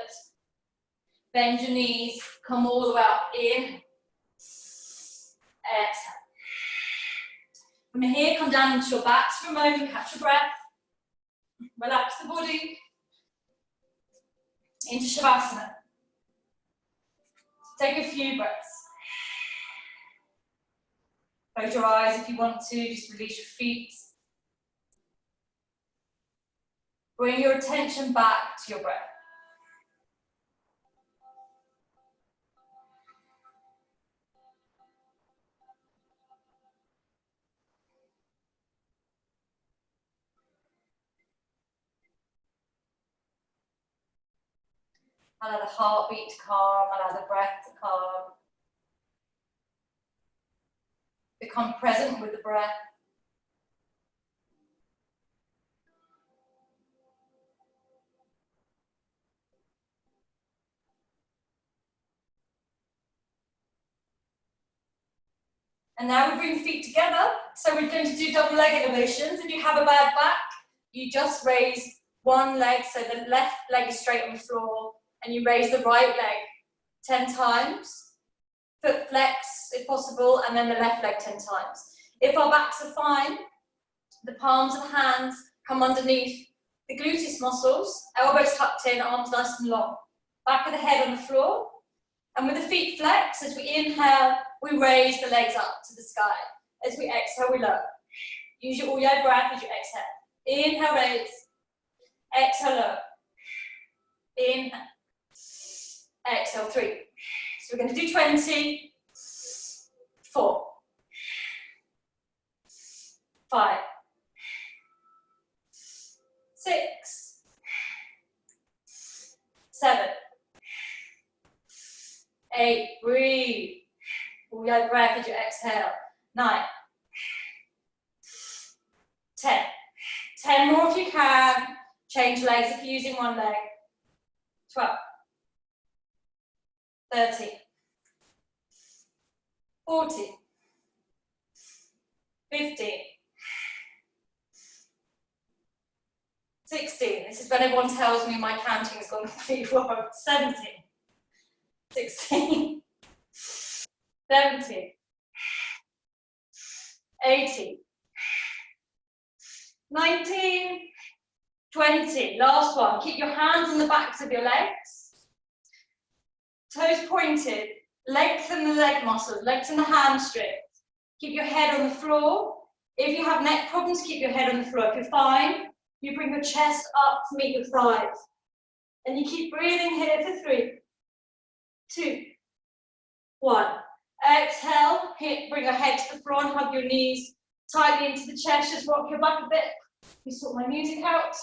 Bend your knees, come all the way up. In. Exhale. From here, come down into your backs for a moment, catch your breath. Relax the body. Into Shavasana. Take a few breaths. Close your eyes if you want to, just release your feet. Bring your attention back to your breath. Allow the heartbeat to calm, allow the breath to calm. Become present with the breath. And now we bring feet together. So we're going to do double leg elevations. If you have a bad back, you just raise one leg, so the left leg is straight on the floor, and you raise the right leg 10 times. Foot flex if possible, and then the left leg 10 times. If our backs are fine, the palms of the hands come underneath the gluteus muscles, elbows tucked in, arms nice and long. Back of the head on the floor. And with the feet flexed, as we inhale, we raise the legs up to the sky. As we exhale, we lower. Use your all-your breath as you exhale. Inhale, raise. Exhale, lower. Inhale. Exhale, 3. So we're going to do 20. 4. 5. 6. 7. 8. Breathe. All your breath as you exhale. 9. 10. 10 more if you can. Change legs if you're using one leg. 12. 13. 14. 15. 16. This is when everyone tells me my counting has gone completely wrong. 17. 16. 17. 18. 19. 20. Last one. Keep your hands on the backs of your legs. Toes pointed. Lengthen the leg muscles. Lengthen the hamstrings. Keep your head on the floor. If you have neck problems, keep your head on the floor. If you're fine, you bring your chest up to meet your thighs. And you keep breathing here for 3, 2, 1. Exhale, bring your head to the floor and hug your knees tightly into the chest. Just rock your back a bit. Let me sort my music out.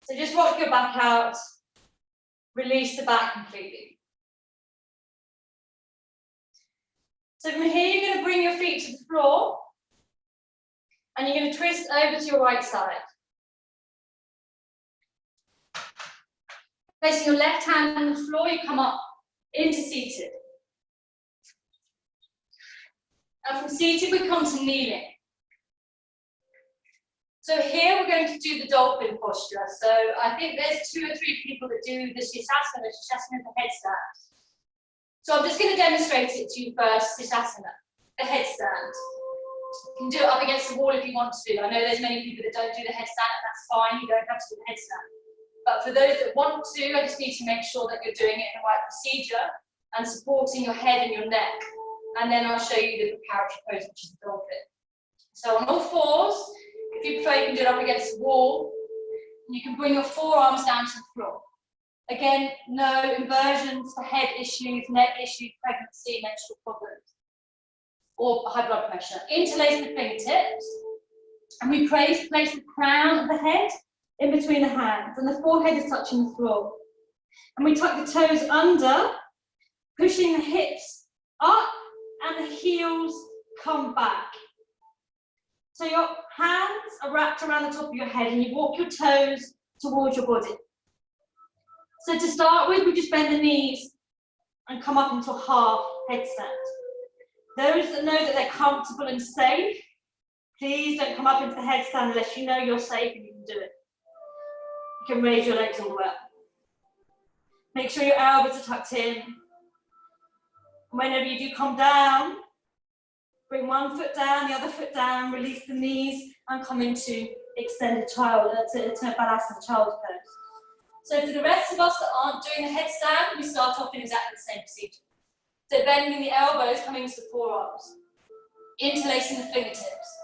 So just rock your back out. Release the back completely. So from here, you're going to bring your feet to the floor. And you're going to twist over to your right side. Placing your left hand on the floor, you come up into seated. And from seated, we come to kneeling. So here we're going to do the dolphin posture. So I think there's 2 or 3 people that do the Shishasana. Shishasana is the headstand. So I'm just going to demonstrate it to you first, Shishasana, the headstand. You can do it up against the wall if you want to. I know there's many people that don't do the headstand, and that's fine. You don't have to do the headstand. But for those that want to, I just need to make sure that you're doing it in the right procedure and supporting your head and your neck. And then I'll show you the preparatory pose, which is the dolphin. So on all fours, if you prefer, you can do it up against the wall. And you can bring your forearms down to the floor. Again, no inversions for head issues, neck issues, pregnancy, menstrual problems, or high blood pressure. Interlace the fingertips. And we place the crown of the head in between the hands, and the forehead is touching the floor. And we tuck the toes under, pushing the hips up, and the heels come back. So your hands are wrapped around the top of your head, and you walk your toes towards your body. So to start with, we just bend the knees and come up into a half headstand. Those that know that they're comfortable and safe, please don't come up into the headstand unless you know you're safe and you can do it. You can raise your legs all the way up. Make sure your elbows are tucked in. Whenever you do come down, bring one foot down, the other foot down, release the knees, and come into extended child, to balasana, child's pose. So for the rest of us that aren't doing the headstand, we start off in exactly the same procedure. So bending the elbows, coming to the forearms, interlacing the fingertips,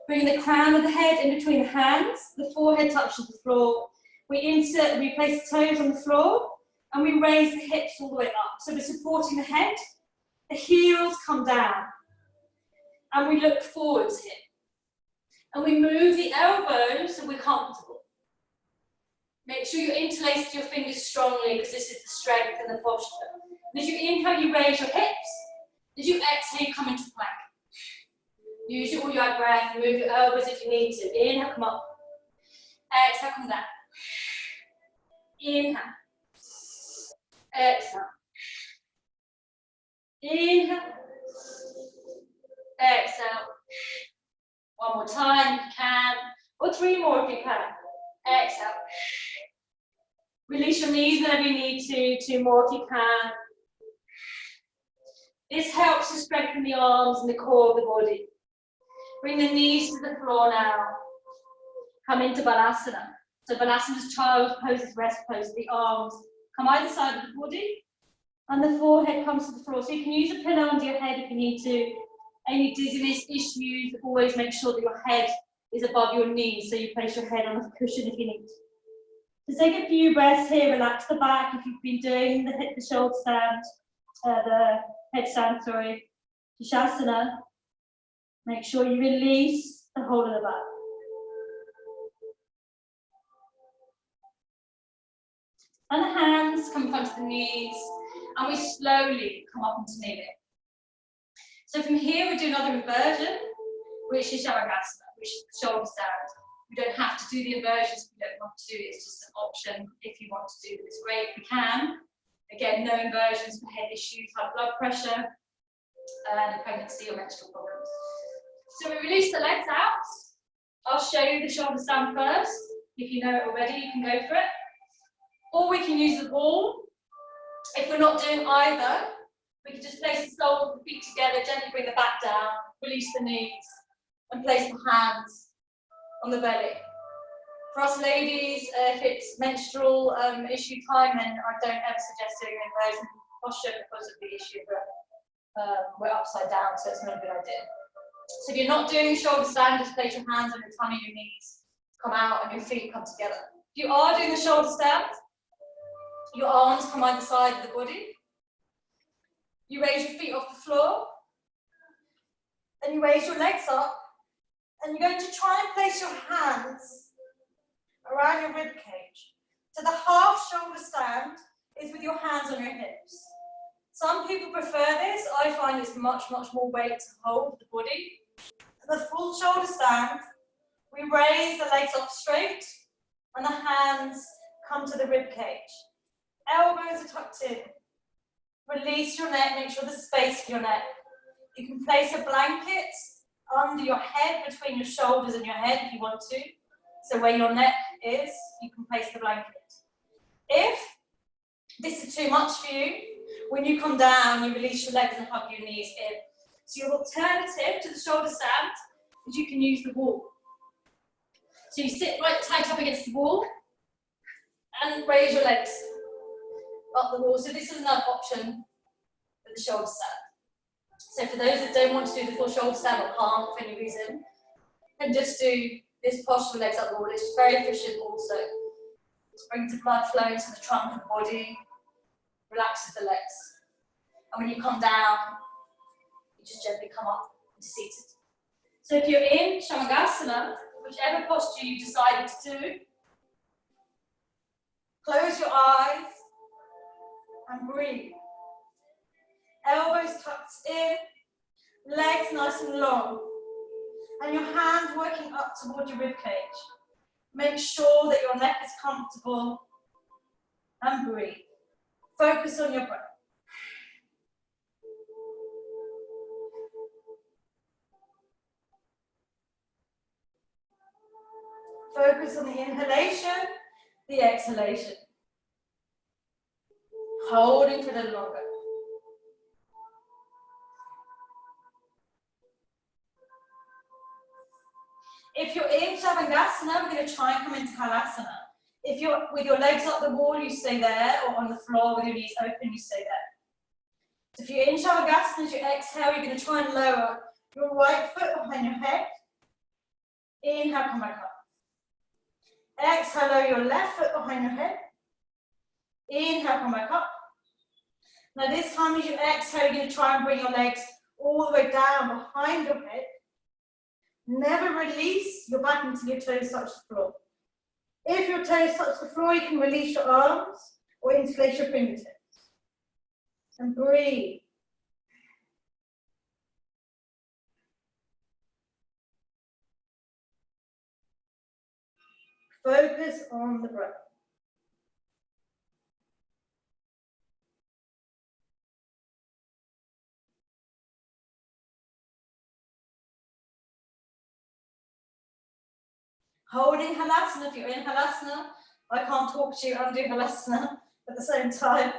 bringing the crown of the head in between the hands, the forehead touches the floor. We place the toes on the floor, and we raise the hips all the way up. So we're supporting the head, the heels come down, and we look forwards here. And we move the elbows so we're comfortable. Make sure you interlace your fingers strongly, because this is the strength and the posture. And as you inhale, you raise your hips. As you exhale, you come into plank. Use your all-your breath, move your elbows if you need to. Inhale, come up. Exhale, come down. Inhale. Exhale. Inhale. Exhale. One more time if you can, or 3 more if you can. Exhale. Release your knees whenever you need to, 2 more if you can. This helps to strengthen the arms and the core of the body. Bring the knees to the floor now. Come into Balasana. So Balasana is child's pose, is rest pose. The arms come either side of the body, and the forehead comes to the floor. So you can use a pillow under your head if you need to. Any dizziness issues, always make sure that your head is above your knees, so you place your head on a cushion if you need to. So take a few breaths here, relax the back if you've been doing the shoulder stand, the headstand, sorry, Shasana. Make sure you release the whole of the back. And the hands come in front of the knees, and we slowly come up into kneeling. So from here, we do another inversion, which is Shavasana, which is the shoulder stand. We don't have to do the inversions if we don't want to. It's just an option if you want to do them. It's great if we can. Again, no inversions for head issues, high blood pressure, and pregnancy or menstrual problems. So we release the legs out. I'll show you the shoulder stand first. If you know it already, you can go for it. Or we can use the wall. If we're not doing either, we can just place the soles of the feet together, gently bring the back down, release the knees, and place the hands on the belly. For us ladies, if it's menstrual issue time, then I don't ever suggest doing an inversion posture because of the issue that we're upside down, so it's not a good idea. So if you're not doing shoulder stand, just place your hands on your tummy, your knees come out, and your feet come together. If you are doing the shoulder stand, your arms come either side of the body. You raise your feet off the floor, and you raise your legs up, and you're going to try and place your hands around your rib cage. So the half shoulder stand is with your hands on your hips. Some people prefer this. I find it's much more weight to hold the body. For the full shoulder stand, we raise the legs up straight, and the hands come to the rib cage. Elbows are tucked in. Release your neck, make sure there's space for your neck. You can place a blanket under your head, between your shoulders and your head if you want to. So where your neck is, you can place the blanket. If this is too much for you, when you come down, you release your legs and hug your knees in. So your alternative to the shoulder stand is you can use the wall. So you sit right tight up against the wall and raise your legs up the wall. So this is another option for the shoulder stand. So for those that don't want to do the full shoulder stand or can't for any reason, and just do this posture, legs up the wall. It's very efficient also. It brings the blood flow into the trunk of the body, relaxes the legs. And when you come down, you just gently come up into seated. So if you're in Shamangasana, whichever posture you decided to do, close your eyes and breathe. Elbows tucked in, legs nice and long, and your hands working up toward your ribcage. Make sure that your neck is comfortable and breathe. Focus on your breath. Focus on the inhalation, the exhalation. Holding for a little longer. If you're in Shavangasana, we're going to try and come into Halasana. If you're with your legs up the wall, you stay there, or on the floor with your knees open, you stay there. So if you're in Shavangasana, as you exhale, you're going to try and lower your right foot behind your head. Inhale, come back up. Exhale, lower your left foot behind your head. Inhale, come back up. Now this time as you exhale, you're going to try and bring your legs all the way down behind your head. Never release your back until your toes touch the floor. If your toes touch the floor, you can release your arms or interlace your fingertips. And breathe. Focus on the breath. Holding Halasana. If you're in Halasana, I can't talk to you and do Halasana at the same time.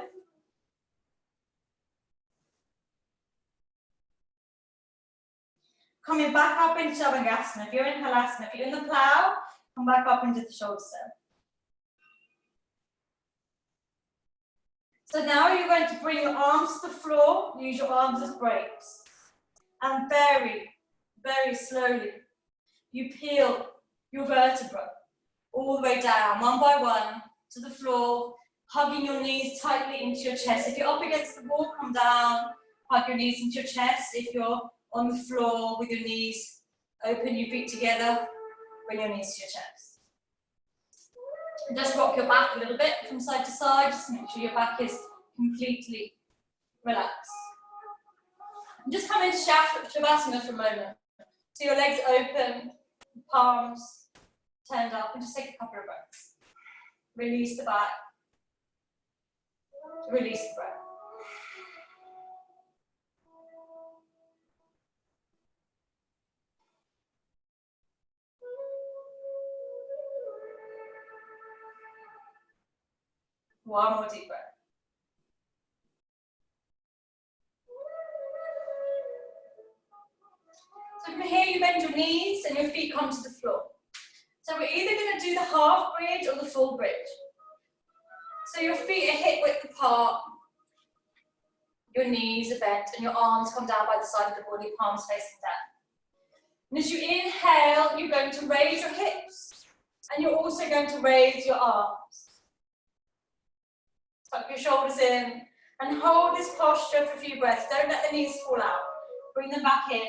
Coming back up into Chavangasana. If you're in Halasana, if you're in the plow, come back up into the shoulder stone. So now you're going to bring your arms to the floor, use your arms as brakes. And very, very slowly, you peel your vertebra all the way down, one by one, to the floor, hugging your knees tightly into your chest. If you're up against the wall, come down, hug your knees into your chest. If you're on the floor with your knees, open your feet together, bring your knees to your chest. And just rock your back a little bit from side to side, just make sure your back is completely relaxed. And just come into Shavasana for a moment. So your legs open, palms turned up, and just take a couple of breaths. Release the back, release the breath. One more deep breath. So from here you bend your knees and your feet come to the floor. So we're either going to do the half bridge or the full bridge. So your feet are hip width apart, your knees are bent and your arms come down by the side of the body, palms facing down. And as you inhale, you're going to raise your hips and you're also going to raise your arms. Tuck your shoulders in and hold this posture for a few breaths. Don't let the knees fall out. Bring them back in.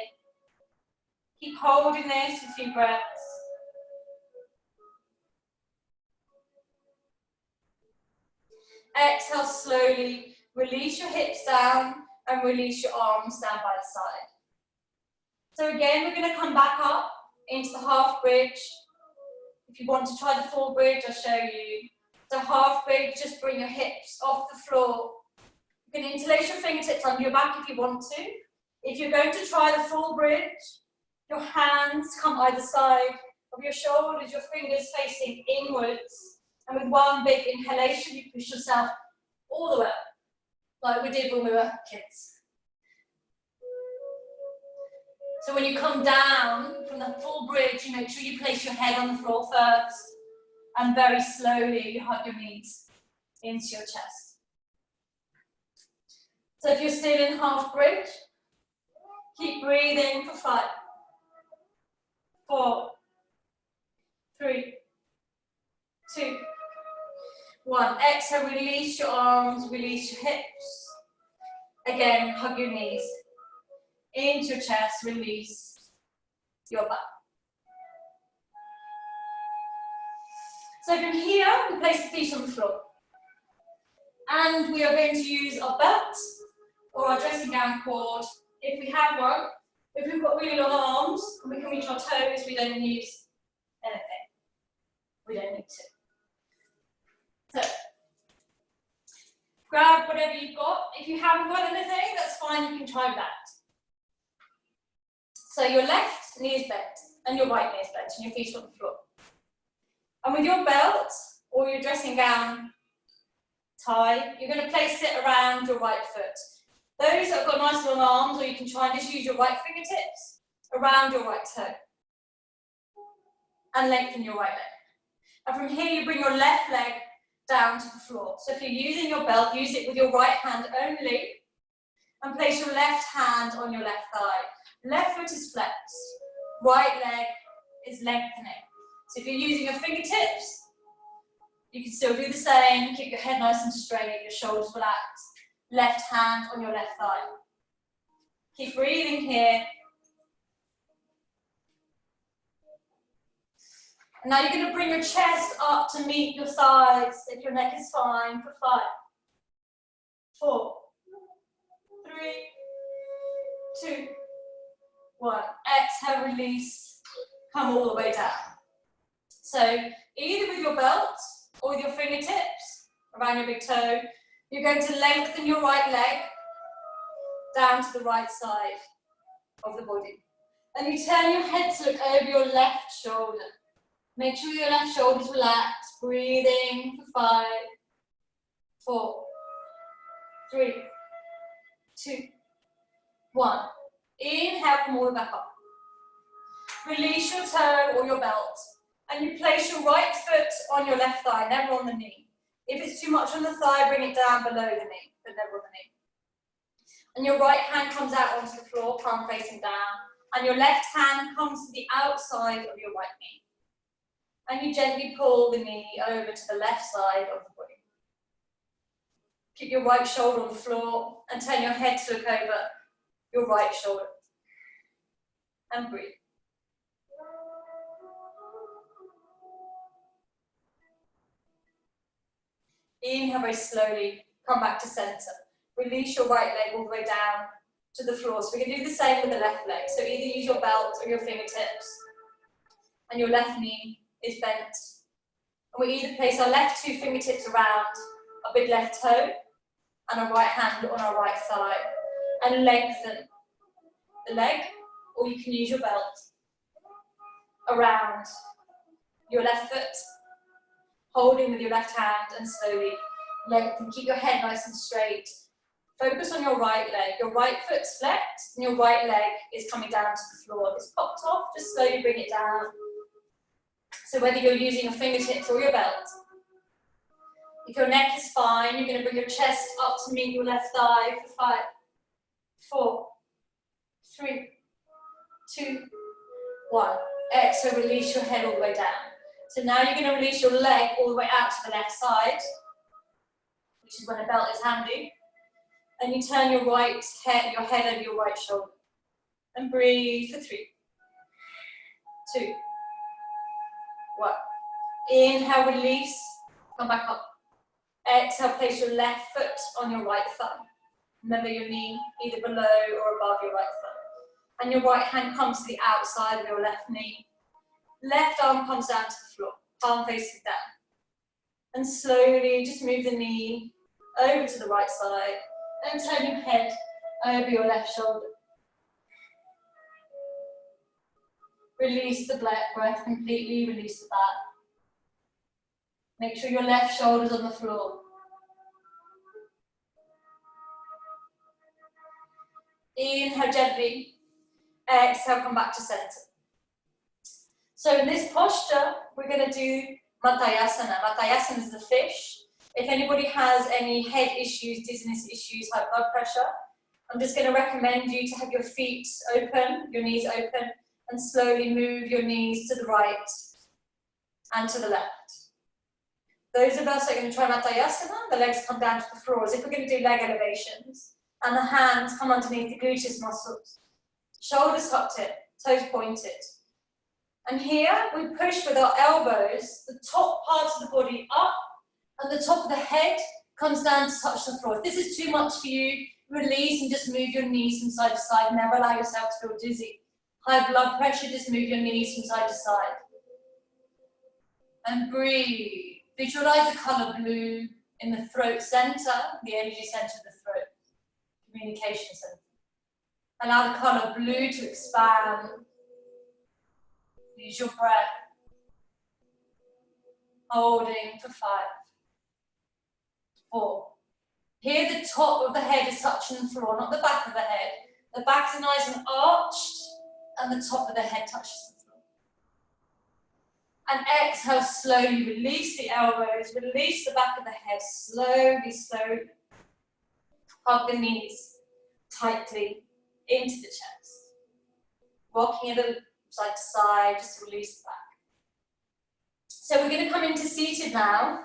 Keep holding this for a few breaths. Exhale slowly. Release your hips down and release your arms down by the side. So again, we're going to come back up into the half bridge. If you want to try the full bridge, I'll show you. The half bridge, just bring your hips off the floor. You can interlace your fingertips under your back if you want to. If you're going to try the full bridge, your hands come either side of your shoulders, your fingers facing inwards. And with one big inhalation, you push yourself all the way up, like we did when we were kids. So when you come down from the full bridge, you make sure you place your head on the floor first. And very slowly, you hug your knees into your chest. So if you're still in half bridge, keep breathing for 5, 4, 3, 2, 1. Exhale, release your arms, release your hips. Again, hug your knees into your chest, release your back. So from here, we place the feet on the floor. And we are going to use our belt or our dressing gown cord, if we have one. If we've got really long arms and we can reach our toes, we don't use anything. We don't need to. So, grab whatever you've got. If you haven't got anything, that's fine, you can try that. So your left knee is bent and your right knee is bent and your feet are on the floor. And with your belt or your dressing gown tie, you're going to place it around your right foot. Those that have got nice long arms, or you can try and just use your right fingertips around your right toe. And lengthen your right leg. And from here, you bring your left leg down to the floor. So if you're using your belt, use it with your right hand only. And place your left hand on your left thigh. Left foot is flexed. Right leg is lengthening. So if you're using your fingertips, you can still do the same. Keep your head nice and straight, your shoulders relaxed. Left hand on your left thigh. Keep breathing here. And now you're going to bring your chest up to meet your thighs, if your neck is fine, for 5, 4, 3, 2, 1. Exhale, release, come all the way down. So either with your belt or with your fingertips around your big toe, you're going to lengthen your right leg down to the right side of the body. And you turn your head to look over your left shoulder. Make sure your left shoulder is relaxed. Breathing for 5, 4, 3, 2, 1. Inhale, come all the way back up. Release your toe or your belt. And you place your right foot on your left thigh, never on the knee. If it's too much on the thigh, bring it down below the knee, but never on the knee. And your right hand comes out onto the floor, palm facing down. And your left hand comes to the outside of your right knee. And you gently pull the knee over to the left side of the body. Keep your right shoulder on the floor and turn your head to look over your right shoulder. And breathe. Inhale very slowly, come back to center. Release your right leg all the way down to the floor. So we can do the same with the left leg. So either use your belt or your fingertips. And your left knee is bent. And we either place our left two fingertips around our big left toe and our right hand on our right thigh. And lengthen the leg, or you can use your belt around your left foot, holding with your left hand and slowly lengthen. Keep your head nice and straight. Focus on your right leg. Your right foot's flexed and your right leg is coming down to the floor. If it's popped off, just slowly bring it down. So whether you're using your fingertips or your belt. If your neck is fine, you're going to bring your chest up to meet your left thigh for 5, 4, 3, 2, 1. Exhale, release your head all the way down. So now you're going to release your leg all the way out to the left side, which is when a belt is handy. And you turn your head over your right shoulder. And breathe for 3, 2, 1. Inhale, release, come back up. Exhale, place your left foot on your right thigh. Remember your knee either below or above your right thigh. And your right hand comes to the outside of your left knee. Left arm comes down to the floor, palm facing down. And slowly just move the knee over to the right side and turn your head over your left shoulder. Release the breath completely, release the back. Make sure your left shoulder's on the floor. Inhale gently, exhale, come back to center. So in this posture, we're going to do Matayasana. Matayasana is the fish. If anybody has any head issues, dizziness issues, high blood pressure, I'm just going to recommend you to have your feet open, your knees open, and slowly move your knees to the right and to the left. Those of us who are going to try Matayasana, the legs come down to the floor, as if we're going to do leg elevations, and the hands come underneath the gluteus muscles. Shoulders tucked in, toes pointed. And here we push with our elbows, the top part of the body up, and the top of the head comes down to touch the floor. If this is too much for you, release and just move your knees from side to side. Never allow yourself to feel dizzy. High blood pressure, just move your knees from side to side. And breathe. Visualize the color blue in the throat center, the energy center of the throat, communication center. Allow the color blue to expand. Use your breath. Holding for 5, 4. Here the top of the head is touching the floor, not the back of the head. The back is nice and arched, and the top of the head touches the floor. And exhale, slowly release the elbows, release the back of the head, slowly, slowly. Hug the knees tightly into the chest. Rocking it side to side, just to release the back. So we're going to come into seated now.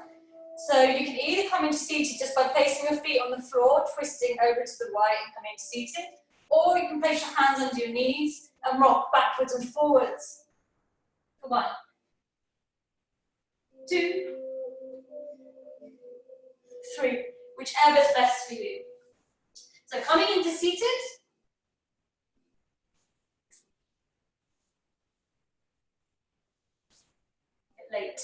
So you can either come into seated just by placing your feet on the floor, twisting over to the right and come into seated, or you can place your hands under your knees and rock backwards and forwards. For 1, 2, 3, whichever is best for you. So coming into seated. Late.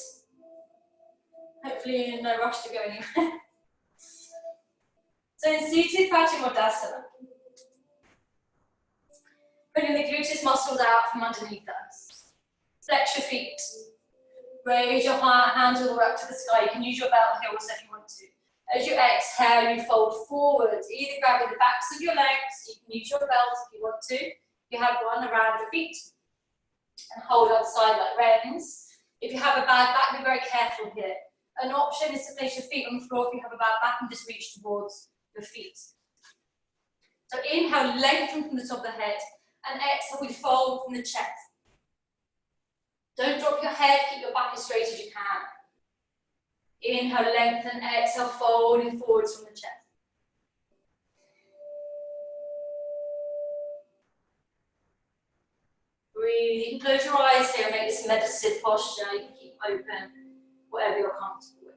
Hopefully in no rush to go anywhere. So in seated Paschimottanasana, pulling the gluteus muscles out from underneath us. Flex your feet. Raise your hands all the way up to the sky. You can use your belt here also if you want to. As you exhale, you fold forwards, either grabbing the backs of your legs. You can use your belt if you want to. You have one around your feet. and hold on the side like reins. If you have a bad back, be very careful here. An option is to place your feet on the floor if you have a bad back and just reach towards your feet. So inhale, lengthen from the top of the head, and exhale, we fold from the chest. Don't drop your head, keep your back as straight as you can. Inhale, lengthen, exhale, folding forwards from the chest. Breathe, you can close your eyes here and make this meditative posture. You can keep open, whatever you're comfortable with.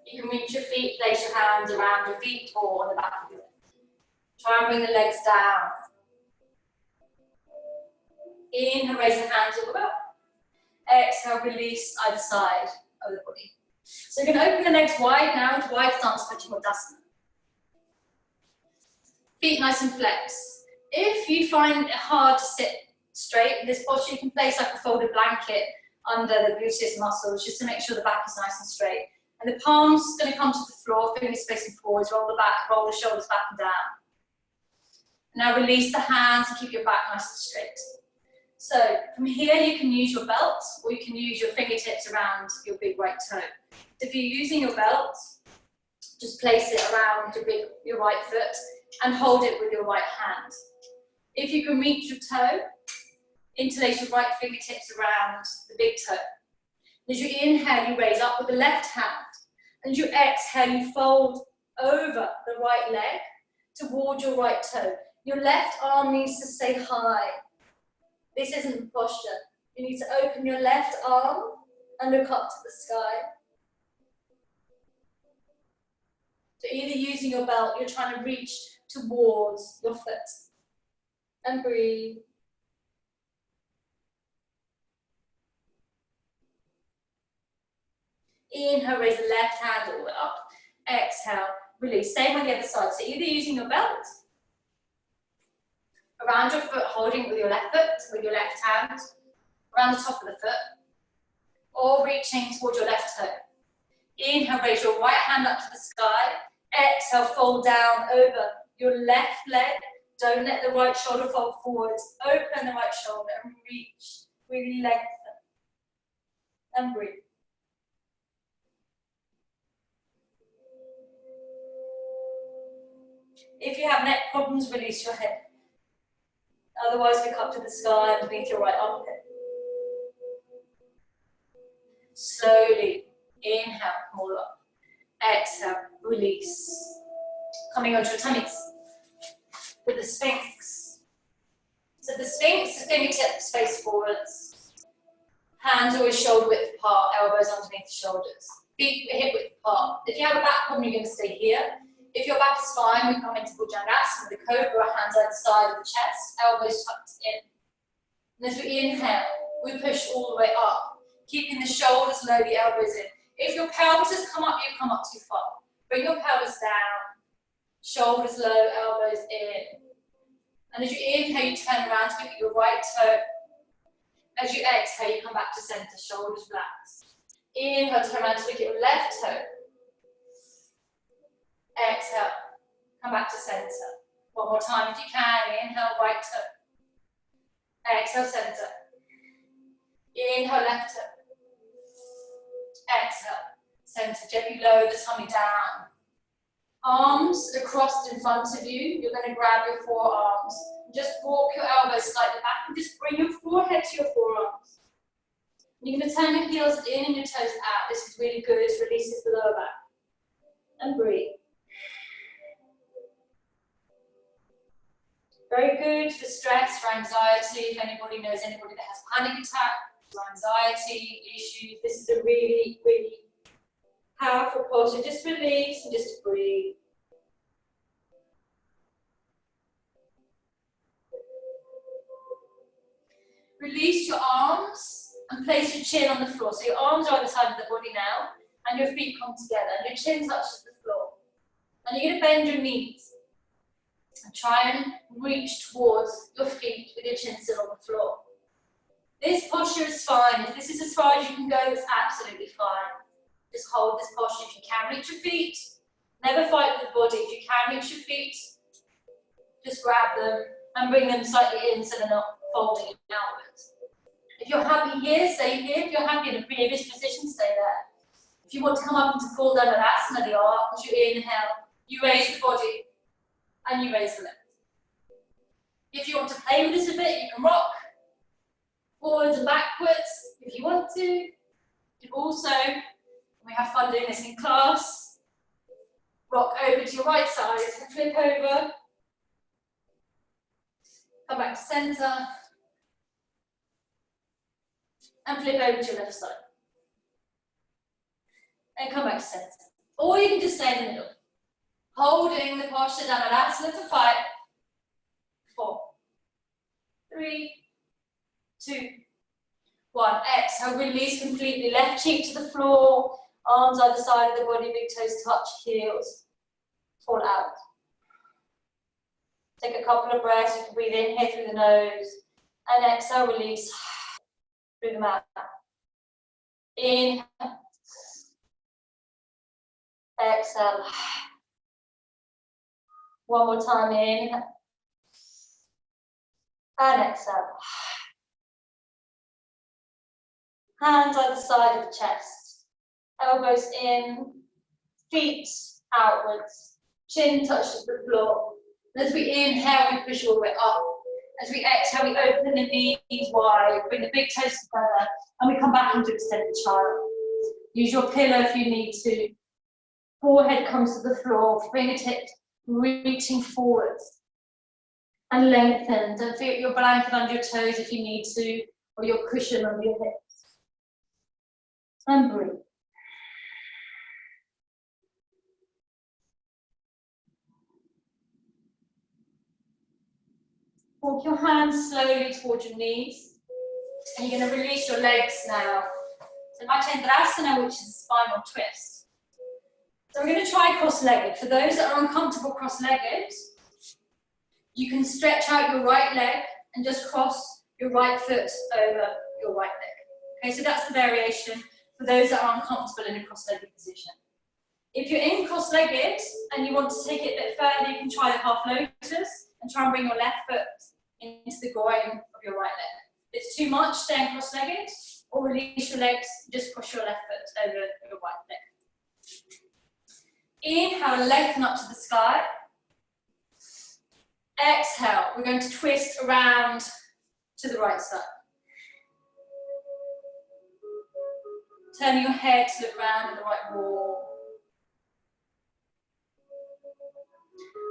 You can reach your feet, place your hands around your feet or on the back of your legs. Try and bring the legs down. Inhale, raise the hands all the way up. Exhale, release either side of the body. So you can open the legs wide now into wide stance, Paschimottanasana. Feet nice and flexed. If you find it hard to sit straight in this posture, you can place like a folded blanket under the gluteus muscles just to make sure the back is nice and straight. And the palms are going to come to the floor, fingers facing forwards, roll the back, roll the shoulders back and down. Now release the hands and keep your back nice and straight. So from here you can use your belt or you can use your fingertips around your big right toe. If you're using your belt, just place it around your right foot and hold it with your right hand. If you can reach your toe, interlace your right fingertips around the big toe. As you inhale, you raise up with the left hand. And as you exhale, you fold over the right leg toward your right toe. Your left arm needs to stay high. This isn't the posture. You need to open your left arm and look up to the sky. So either using your belt, you're trying to reach towards your foot. And breathe. Inhale, raise the left hand all the way up. Exhale, release. Same on the other side. So either using your belt, around your foot, holding it with your left foot, with your left hand, around the top of the foot, or reaching towards your left toe. Inhale, raise your right hand up to the sky. Exhale, fold down over your left leg. Don't let the right shoulder fold forwards. Open the right shoulder and reach. Really lengthen. And breathe. If you have neck problems, release your head. Otherwise, look up to the sky underneath your right armpit. Slowly, inhale, pull up. Exhale, release. Coming onto your tummies with the Sphinx. So the Sphinx, the fingertips face forwards. Hands always shoulder width apart, elbows underneath the shoulders. Feet hip width apart. If you have a back problem, you're going to stay here. If your back is fine, we come into Bhujangasana with the cobra, hands either side of the chest, elbows tucked in. And as we inhale, we push all the way up, keeping the shoulders low, the elbows in. If your pelvis has come up, you come up too far. Bring your pelvis down, shoulders low, elbows in. And as you inhale, you turn around to look at your right toe. As you exhale, you come back to center, shoulders relaxed. Inhale, turn around to look at your left toe. Exhale, come back to center. One more time if you can. Inhale, right toe. Exhale, center. Inhale, left toe. Exhale, center. Gently lower the tummy down. Arms are crossed in front of you. You're going to grab your forearms. Just walk your elbows slightly back and just bring your forehead to your forearms. You're going to turn your heels in and your toes out. This is really good. It releases the lower back. And breathe. Very good for stress, for anxiety. If anybody knows anybody that has panic attacks or anxiety issues, this is a really, really powerful posture. Just release and just breathe. Release your arms and place your chin on the floor. So your arms are on the side of the body now, and your feet come together, and your chin touches the floor. And you're going to bend your knees. And try and reach towards your feet with your chin still on the floor. This posture is fine. If this is as far as you can go, it's absolutely fine. Just hold this posture. If you can reach your feet, Never fight with the body. If you can reach your feet, just grab them and bring them slightly in so they're not folding outwards. If you're happy here, stay here. If you're happy in a previous position, stay there. If you want to come up into full Dhanurasana, the arms, you inhale, you raise the body, and you raise the legs. If you want to play with this a bit, you can rock forwards and backwards if you want to. You can also, we have fun doing this in class, rock over to your right side and flip over. Come back to centre. And flip over to your left side. And come back to centre. Or you can just stay in the middle. Holding the posture Dhanurasana for 5, 4, 3, 2, 1. Exhale, release completely. Left cheek to the floor. Arms either side of the body, big toes touch, heels. Fall out. Take a couple of breaths. You can breathe in here through the nose. And exhale, release through the mouth. Inhale. Exhale. One more time, inhale. And exhale. Hands either side of the chest. Elbows in, feet outwards. Chin touches the floor. As we inhale, we push all the way up. As we exhale, we open the knees wide, bring the big toes together, and we come back into extended child. Use your pillow if you need to. Forehead comes to the floor, fingertips reaching forwards and lengthen. Don't forget your blanket under your toes if you need to, or your cushion under your hips. And breathe. Walk your hands slowly towards your knees, and you're going to release your legs now. So Machendrasana, which is a spinal twist. So we're going to try cross-legged. For those that are uncomfortable cross-legged, you can stretch out your right leg and just cross your right foot over your right leg. Okay, so that's the variation for those that are uncomfortable in a cross-legged position. If you're in cross-legged and you want to take it a bit further, you can try the half lotus and try and bring your left foot into the groin of your right leg. If it's too much, stay cross-legged, or release your legs, just push your left foot over your right leg. Inhale, lengthen up to the sky. Exhale, we're going to twist around to the right side. Turning your head to look round at the right wall.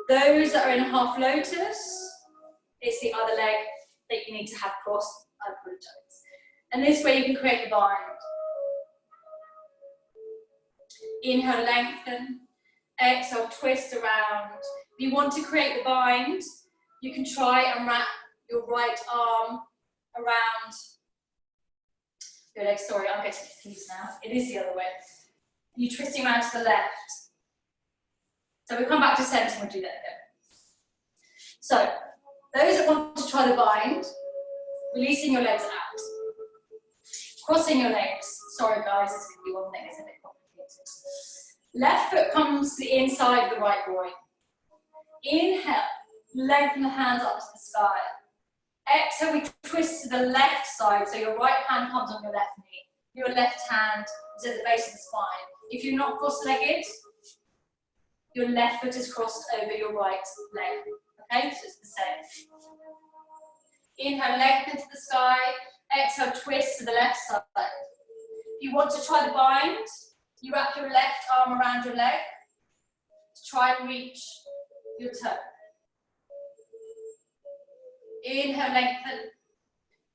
Those that are in half lotus, it's the other leg that you need to have crossed. I apologize. And this way you can create the bind. Inhale, lengthen. Exhale, twist around. If you want to create the bind, you can try and wrap your right arm around your leg. Sorry, I'm getting confused now. It is the other way. You're twisting around to the left. So we'll come back to centre and we'll do that again. So, those that want to try the bind, releasing your legs out. Crossing your legs. Sorry guys, this could be one thing, it's a bit complicated. Left foot comes to the inside of the right groin. Inhale, lengthen the hands up to the sky. Exhale, we twist to the left side, so your right hand comes on your left knee. Your left hand is at the base of the spine. If you're not cross-legged, your left foot is crossed over your right leg. Okay, so it's the same. Inhale, lengthen to the sky. Exhale, twist to the left side. If you want to try the bind, you wrap your left arm around your leg to try and reach your toe. Inhale, lengthen.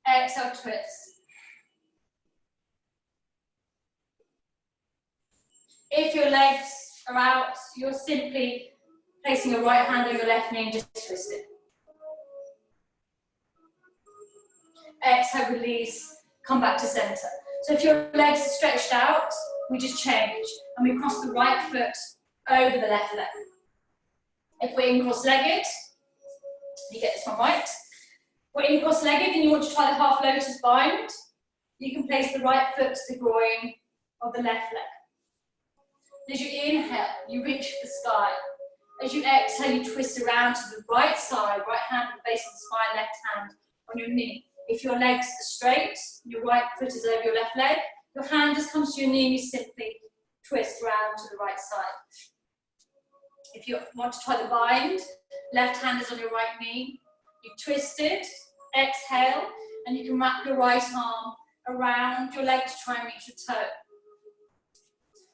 Exhale, twist. If your legs are out, you're simply placing your right hand on your left knee and just twist it. Exhale, release, come back to centre. So if your legs are stretched out, we just change and we cross the right foot over the left leg. If we're in cross-legged, you get this one right. If we're in cross-legged and you want to try the half lotus bind, you can place the right foot to the groin of the left leg. As you inhale, you reach for the sky. As you exhale, you twist around to the right side, right hand at the base of the spine, left hand on your knee. If your legs are straight, your right foot is over your left leg, your hand just comes to your knee and you simply twist round to the right side. If you want to try the bind, left hand is on your right knee, you've twisted, exhale, and you can wrap your right arm around your leg to try and reach your toe.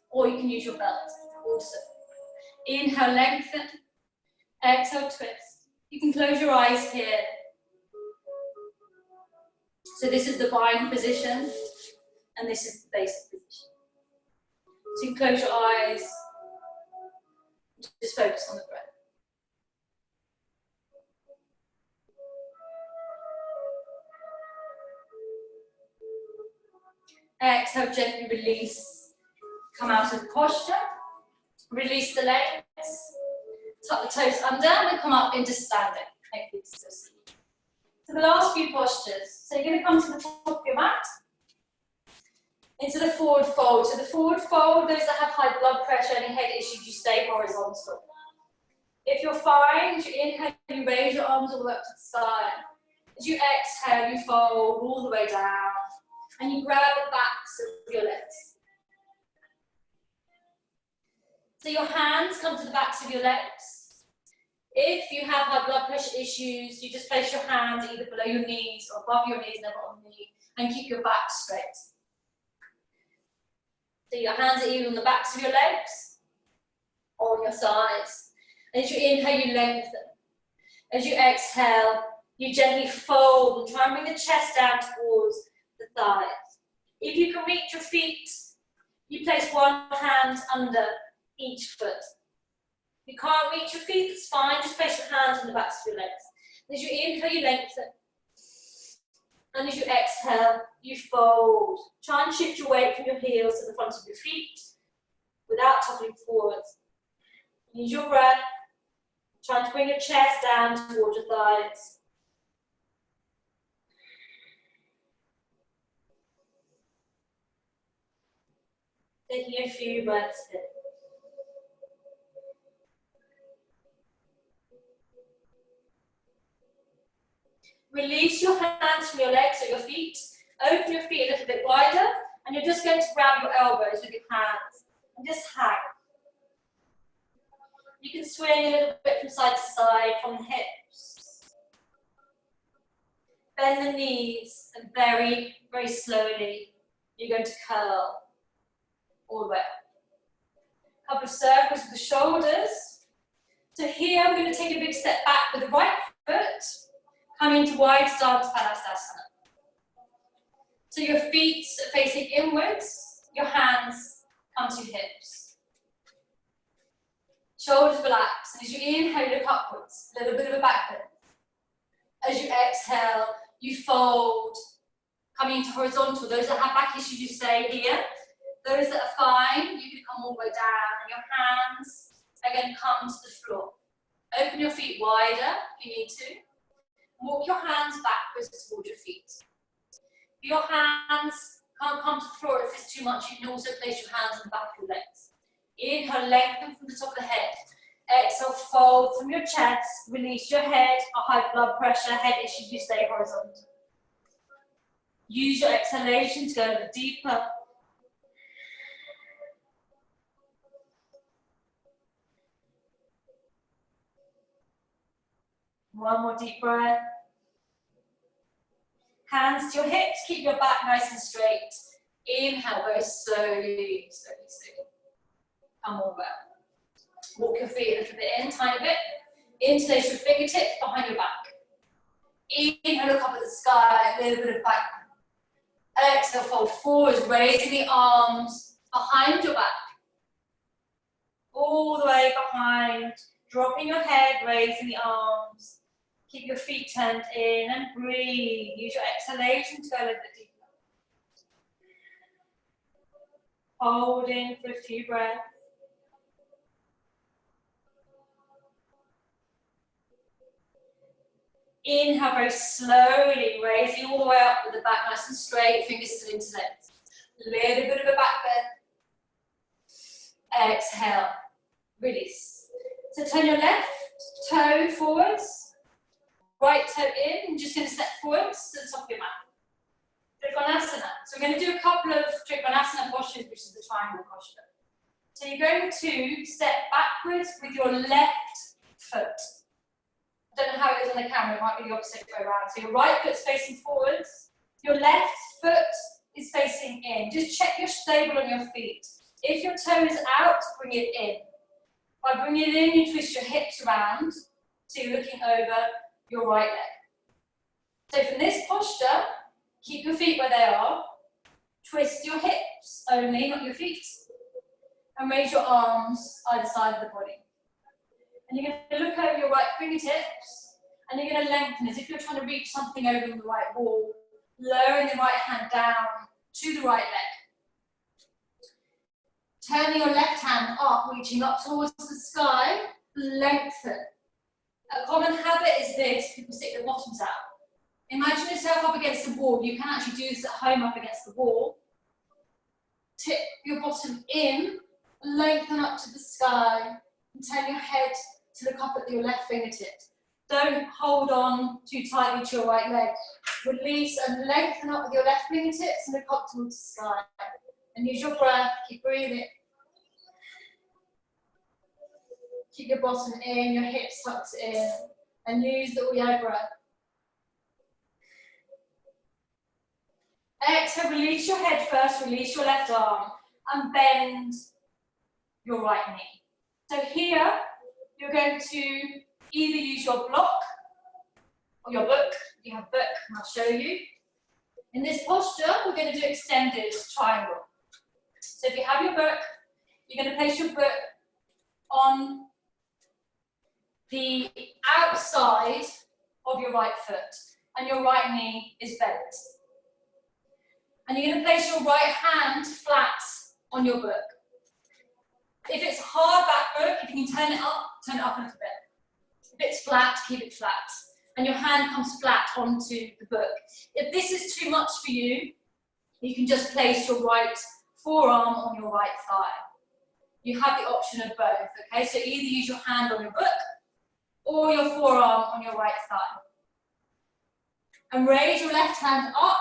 Or you can use your belt also. Inhale, lengthen, exhale, twist. You can close your eyes here. So this is the bind position, and this is the basic position. So you can close your eyes, just focus on the breath. Exhale, gently release. Come out of posture. Release the legs. Tuck the toes under and come up into standing. So the last few postures. So you're going to come to the top of your mat. Into the forward fold. So the forward fold, those that have high blood pressure, any head issues, you stay horizontal. If you're fine, as you inhale, you raise your arms all the way up to the sky. As you exhale, you fold all the way down. And you grab the backs of your legs. So your hands come to the backs of your legs. If you have high blood pressure issues, you just place your hands either below your knees or above your knees, never on the knee, and keep your back straight. So your hands are either on the backs of your legs or on your sides. As you inhale, you lengthen. As you exhale, you gently fold and try and bring the chest down towards the thighs. If you can reach your feet, you place one hand under each foot. If you can't reach your feet, it's fine, just place your hands on the backs of your legs. As you inhale, you lengthen. And as you exhale, you fold. Try and shift your weight from your heels to the front of your feet without toppling forwards. Use your breath. Try to bring your chest down towards your thighs. Taking a few breaths in. Release your hands from your legs or your feet. Open your feet a little bit wider, and you're just going to grab your elbows with your hands and just hang. You can swing a little bit from side to side from the hips. Bend the knees, and very, very slowly, you're going to curl all the way up. A couple of circles with the shoulders. So here I'm going to take a big step back with the right foot, coming into wide stance Padasana. So your feet are facing inwards, your hands come to your hips. Shoulders relax, and as you inhale, look upwards, a little bit of a back bend. As you exhale, you fold, coming into horizontal. Those that have back issues, you stay here. Those that are fine, you can come all the way down, and your hands are going to come to the floor. Open your feet wider if you need to. Walk your hands backwards towards your feet. If your hands can't come to the floor, if it's too much, you can also place your hands on the back of your legs. Inhale, lengthen from the top of the head. Exhale, fold from your chest. Release your head, or high blood pressure, head issues, you stay horizontal. Use your exhalation to go a little deeper. One more deep breath. Hands to your hips, keep your back nice and straight. Inhale very slowly, slowly, slowly. Come all back. Walk your feet a little bit in, tiny bit. Interlace your fingertips behind your back. Inhale, look up at the sky, a little bit of back. Exhale, fold forwards, raising the arms behind your back. All the way behind, dropping your head, raising the arms. Keep your feet turned in and breathe. Use your exhalation to go a little bit deeper. Holding for a few breaths. Inhale very slowly, raising all the way up with the back nice and straight, fingers still interlaced. A little bit of a back bend. Exhale, release. So turn your left toe forwards, right toe in, and just going to step forwards to the top of your mat. Trikonasana. So we're going to do a couple of Trikonasana postures, which is the triangle posture. So you're going to step backwards with your left foot. I don't know how it is on the camera, it might be the opposite way around. So your right foot's facing forwards, your left foot is facing in. Just check you're stable on your feet. If your toe is out, bring it in. By bringing it in, you twist your hips around, so you're looking over your right leg. So from this posture, keep your feet where they are, twist your hips only, not your feet, and raise your arms either side of the body. And you're going to look over your right fingertips, and you're going to lengthen as if you're trying to reach something over the right wall, lowering the right hand down to the right leg. Turning your left hand up, reaching up towards the sky, lengthen. A common habit is this, people stick their bottoms out. Imagine yourself up against the wall. You can actually do this at home up against the wall. Tip your bottom in, lengthen up to the sky, and turn your head to look up at your left fingertips. Don't hold on too tightly to your right leg. Release and lengthen up with your left fingertips and look up towards the sky. And use your breath, keep breathing. Keep your bottom in, your hips tucked in, and use the Uya breath. Exhale, release your head first, release your left arm, and bend your right knee. So here, you're going to either use your block or your book. If you have a book, and I'll show you. In this posture, we're going to do extended triangle. So if you have your book, you're going to place your book on the outside of your right foot, and your right knee is bent. And you're going to place your right hand flat on your book. If it's a hardback book, if you can turn it up a little bit. If it's flat, keep it flat. And your hand comes flat onto the book. If this is too much for you, you can just place your right forearm on your right thigh. You have the option of both, okay? So either use your hand on your book or your forearm on your right thigh. And raise your left hand up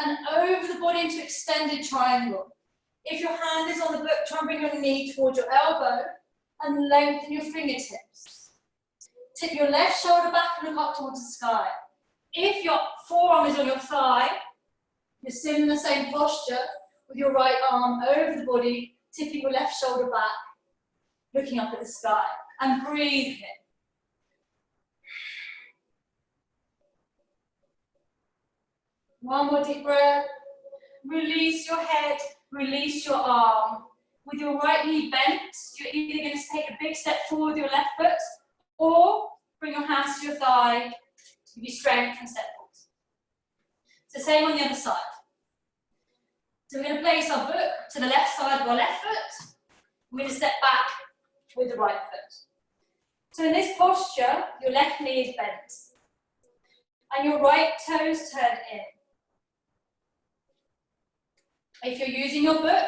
and over the body into extended triangle. If your hand is on the book, try and bring your knee towards your elbow and lengthen your fingertips. Tip your left shoulder back and look up towards the sky. If your forearm is on your thigh, you're still in the same posture with your right arm over the body, tipping your left shoulder back, looking up at the sky, and breathe in. One more deep breath. Release your head, release your arm. With your right knee bent, you're either going to take a big step forward with your left foot, or bring your hands to your thigh to give you strength and step forward. So same on the other side. So we're going to place our book to the left side of our left foot. We're going to step back with the right foot. So in this posture, your left knee is bent. And your right toes turn in. If you're using your book,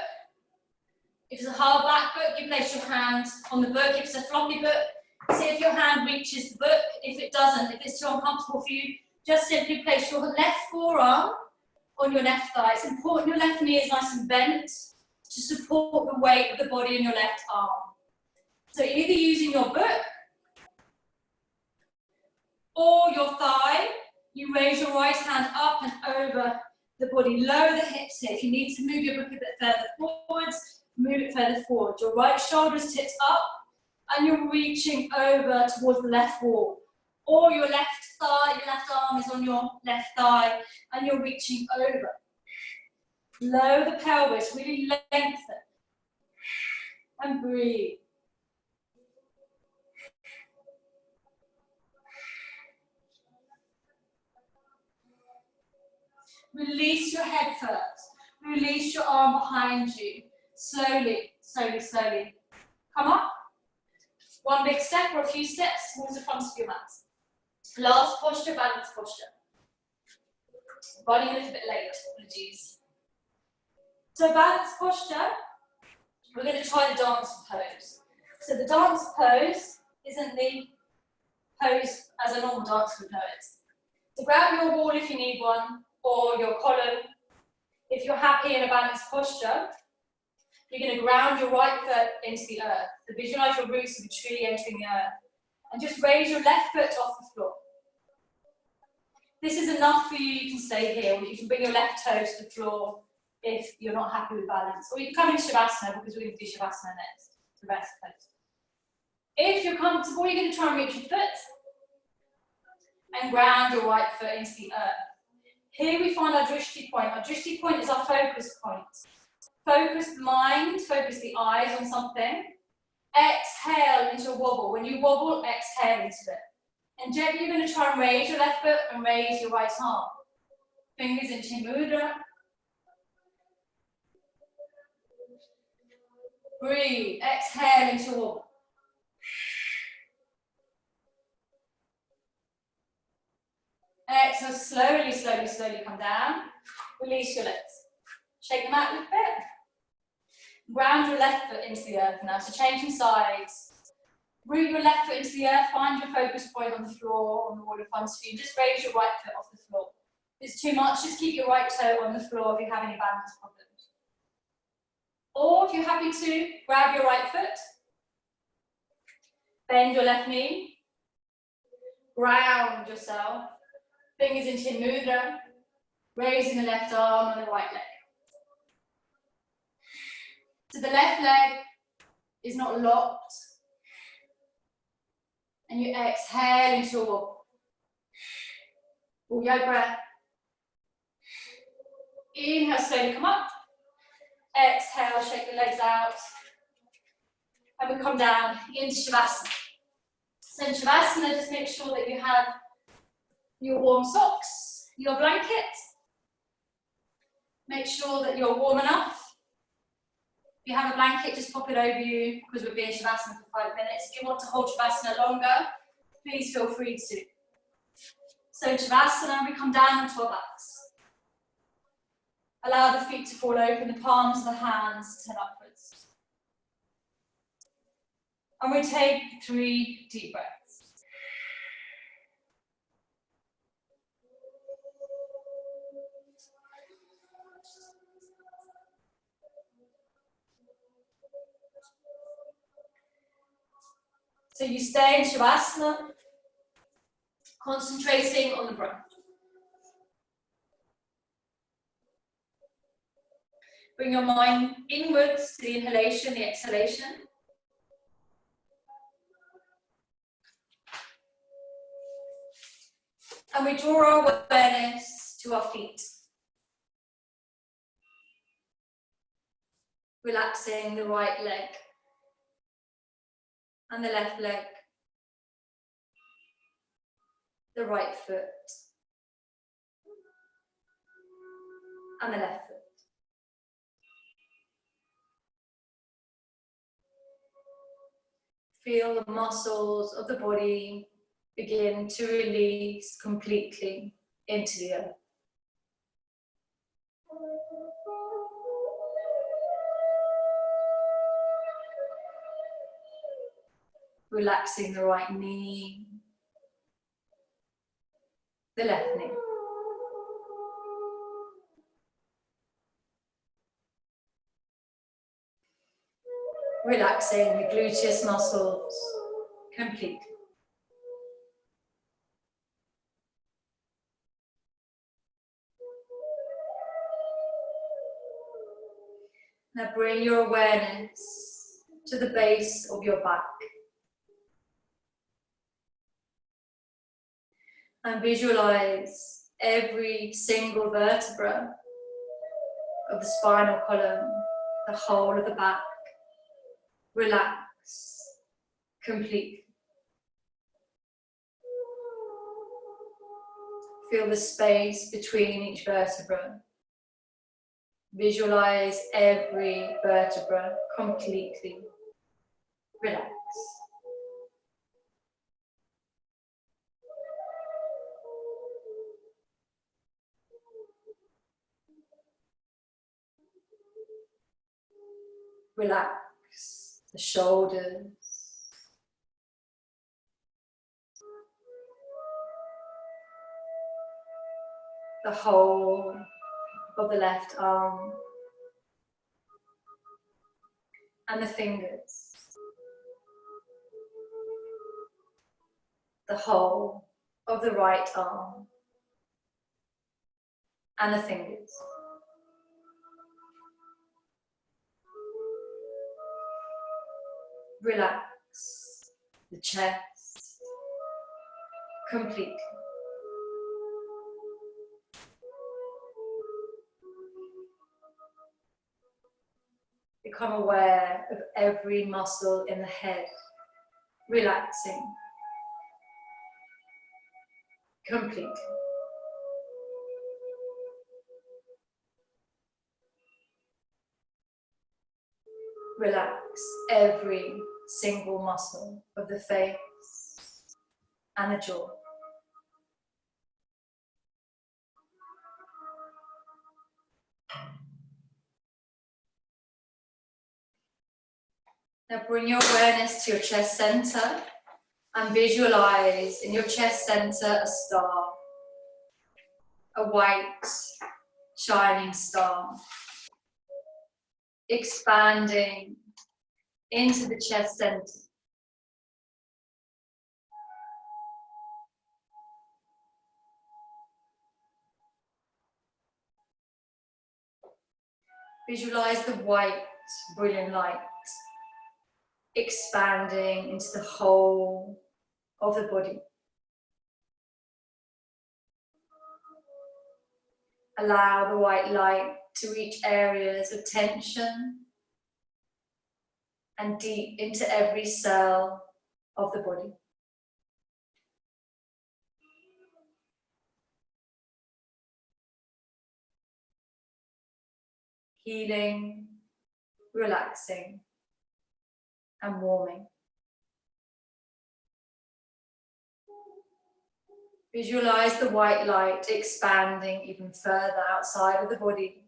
if it's a hardback book, you place your hand on the book. If it's a floppy book, see if your hand reaches the book. If it doesn't, if it's too uncomfortable for you, just simply place your left forearm on your left thigh. It's important your left knee is nice and bent to support the weight of the body in your left arm. So either using your book or your thigh, you raise your right hand up and over the body. Lower the hips here. If you need to move your book a bit further forwards, move it further forward. Your right shoulder is tipped up and you're reaching over towards the left wall. Or your left thigh, your left arm is on your left thigh and you're reaching over. Lower the pelvis, really lengthen. And breathe. Release your head first. Release your arm behind you. Slowly, slowly, slowly. Come up. One big step or a few steps towards the front of your mat. Last posture, balance posture. Running a little bit late, apologies. So balance posture, we're going to try the dance pose. So the dance pose isn't the pose as a normal dancer would know it. So grab your wall if you need one, or your column. If you're happy in a balanced posture, you're going to ground your right foot into the earth. So visualize your roots of the tree entering the earth. And just raise your left foot off the floor. This is enough for you, you can stay here, or you can bring your left toe to the floor if you're not happy with balance. Or you can come into Shavasana, because we're going to do Shavasana next, the rest pose. If you're comfortable, you're going to try and reach your foot and ground your right foot into the earth. Here we find our drishti point. Our drishti point is our focus point. Focus the mind, focus the eyes on something. Exhale into a wobble. When you wobble, exhale into it. And gently you're going to try and raise your left foot and raise your right arm. Fingers in Chin Mudra. Breathe. Exhale into a wobble. Exhale, slowly, slowly, slowly come down. Release your legs. Shake them out a little bit. Ground your left foot into the earth now. So changing sides. Root your left foot into the earth. Find your focus point on the floor, on the wall in front of you. Just raise your right foot off the floor. If it's too much, just keep your right toe on the floor if you have any balance problems. Or if you're happy to, grab your right foot. Bend your left knee. Ground yourself. Fingers in Chin Mudra, raising the left arm and the right leg. So the left leg is not locked. And you exhale into a wobble. Pull your breath. Inhale, slowly come up. Exhale, shake the legs out. And we come down into Shavasana. So in Shavasana, just make sure that you have your warm socks, your blanket. Make sure that you're warm enough. If you have a blanket, just pop it over you because we'll be in Shavasana for 5 minutes. If you want to hold Shavasana longer, please feel free to. So in Shavasana, we come down onto our backs. Allow the feet to fall open, the palms of the hands turn upwards. And we take 3 deep breaths. So you stay in Shavasana, concentrating on the breath. Bring your mind inwards to the inhalation, the exhalation. And we draw our awareness to our feet. Relaxing the right leg and the left leg, the right foot and the left foot. Feel the muscles of the body begin to release completely into the earth. Relaxing the right knee, the left knee. Relaxing the gluteus muscles completely. Now bring your awareness to the base of your back. And visualize every single vertebra of the spinal column, the whole of the back. Relax completely. Feel the space between each vertebra. Visualize every vertebra completely. Relax. Relax the shoulders. The whole of the left arm. And the fingers. The whole of the right arm. And the fingers. Relax the chest completely. Become aware of every muscle in the head, relaxing completely. Relax every single muscle of the face and the jaw. Now bring your awareness to your chest center and visualize in your chest center a star, a white shining star, expanding into the chest center. Visualize the white, brilliant light expanding into the whole of the body. Allow the white light to reach areas of tension and deep into every cell of the body. Healing, relaxing, and warming. Visualize the white light expanding even further outside of the body.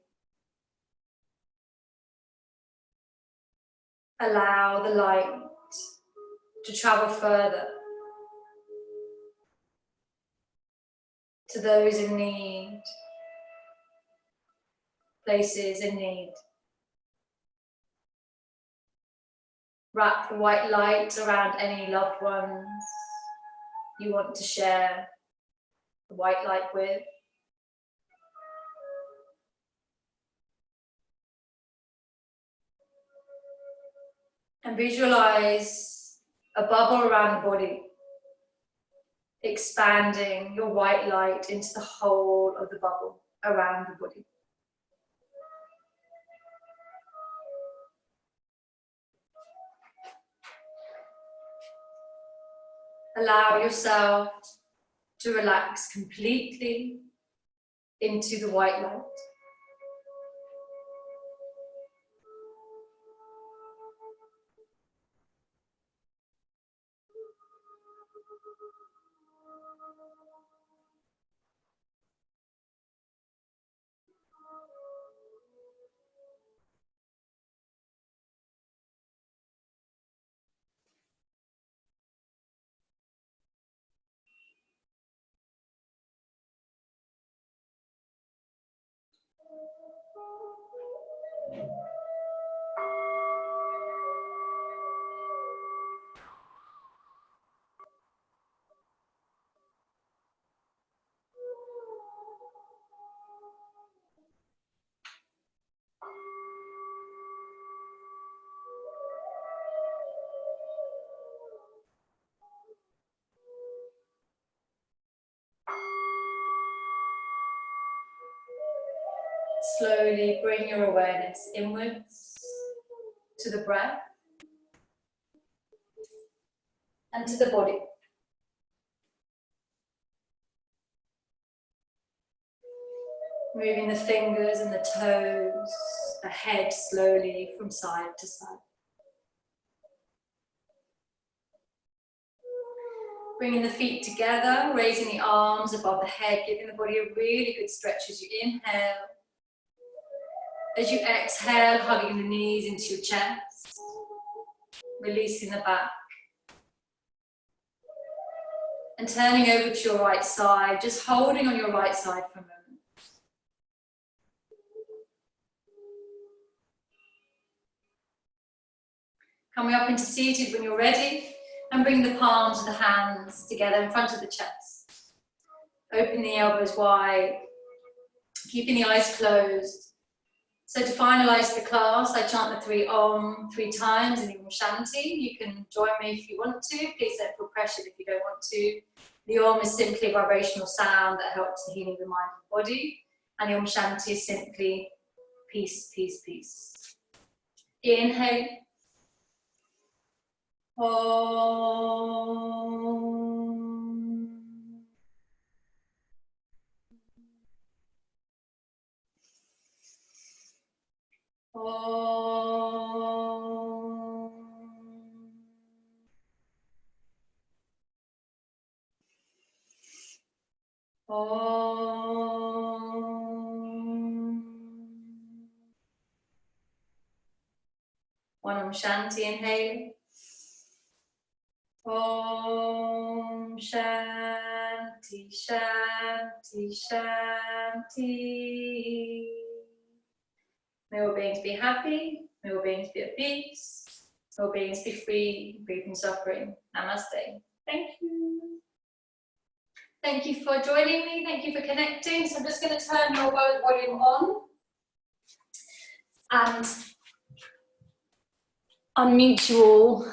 Allow the light to travel further to those in need, places in need. Wrap the white light around any loved ones you want to share the white light with. And visualize a bubble around the body, expanding your white light into the whole of the bubble around the body. Allow yourself to relax completely into the white light. Slowly bring your awareness inwards to the breath and to the body. Moving the fingers and the toes, the head slowly from side to side. Bringing the feet together, raising the arms above the head, giving the body a really good stretch as you inhale. As you exhale, hugging the knees into your chest, releasing the back. And turning over to your right side, just holding on your right side for a moment. Coming up into seated when you're ready, and bring the palms of the hands together in front of the chest. Open the elbows wide, keeping the eyes closed. So to finalize the class, I chant the 3 Om 3 times in the Om Shanti. You can join me if you want to. Please don't feel pressured if you don't want to. The Om is simply a vibrational sound that helps the healing of the mind and body. And the Om Shanti is simply peace, peace, peace. Inhale. Om. Om. Om. One Om Shanti, inhale. Om Shanti, Shanti, Shanti. May all beings be happy, may all beings be at peace, may all beings be free from suffering. Namaste. Thank you. Thank you for joining me, thank you for connecting. So I'm just going to turn my volume on and unmute you all.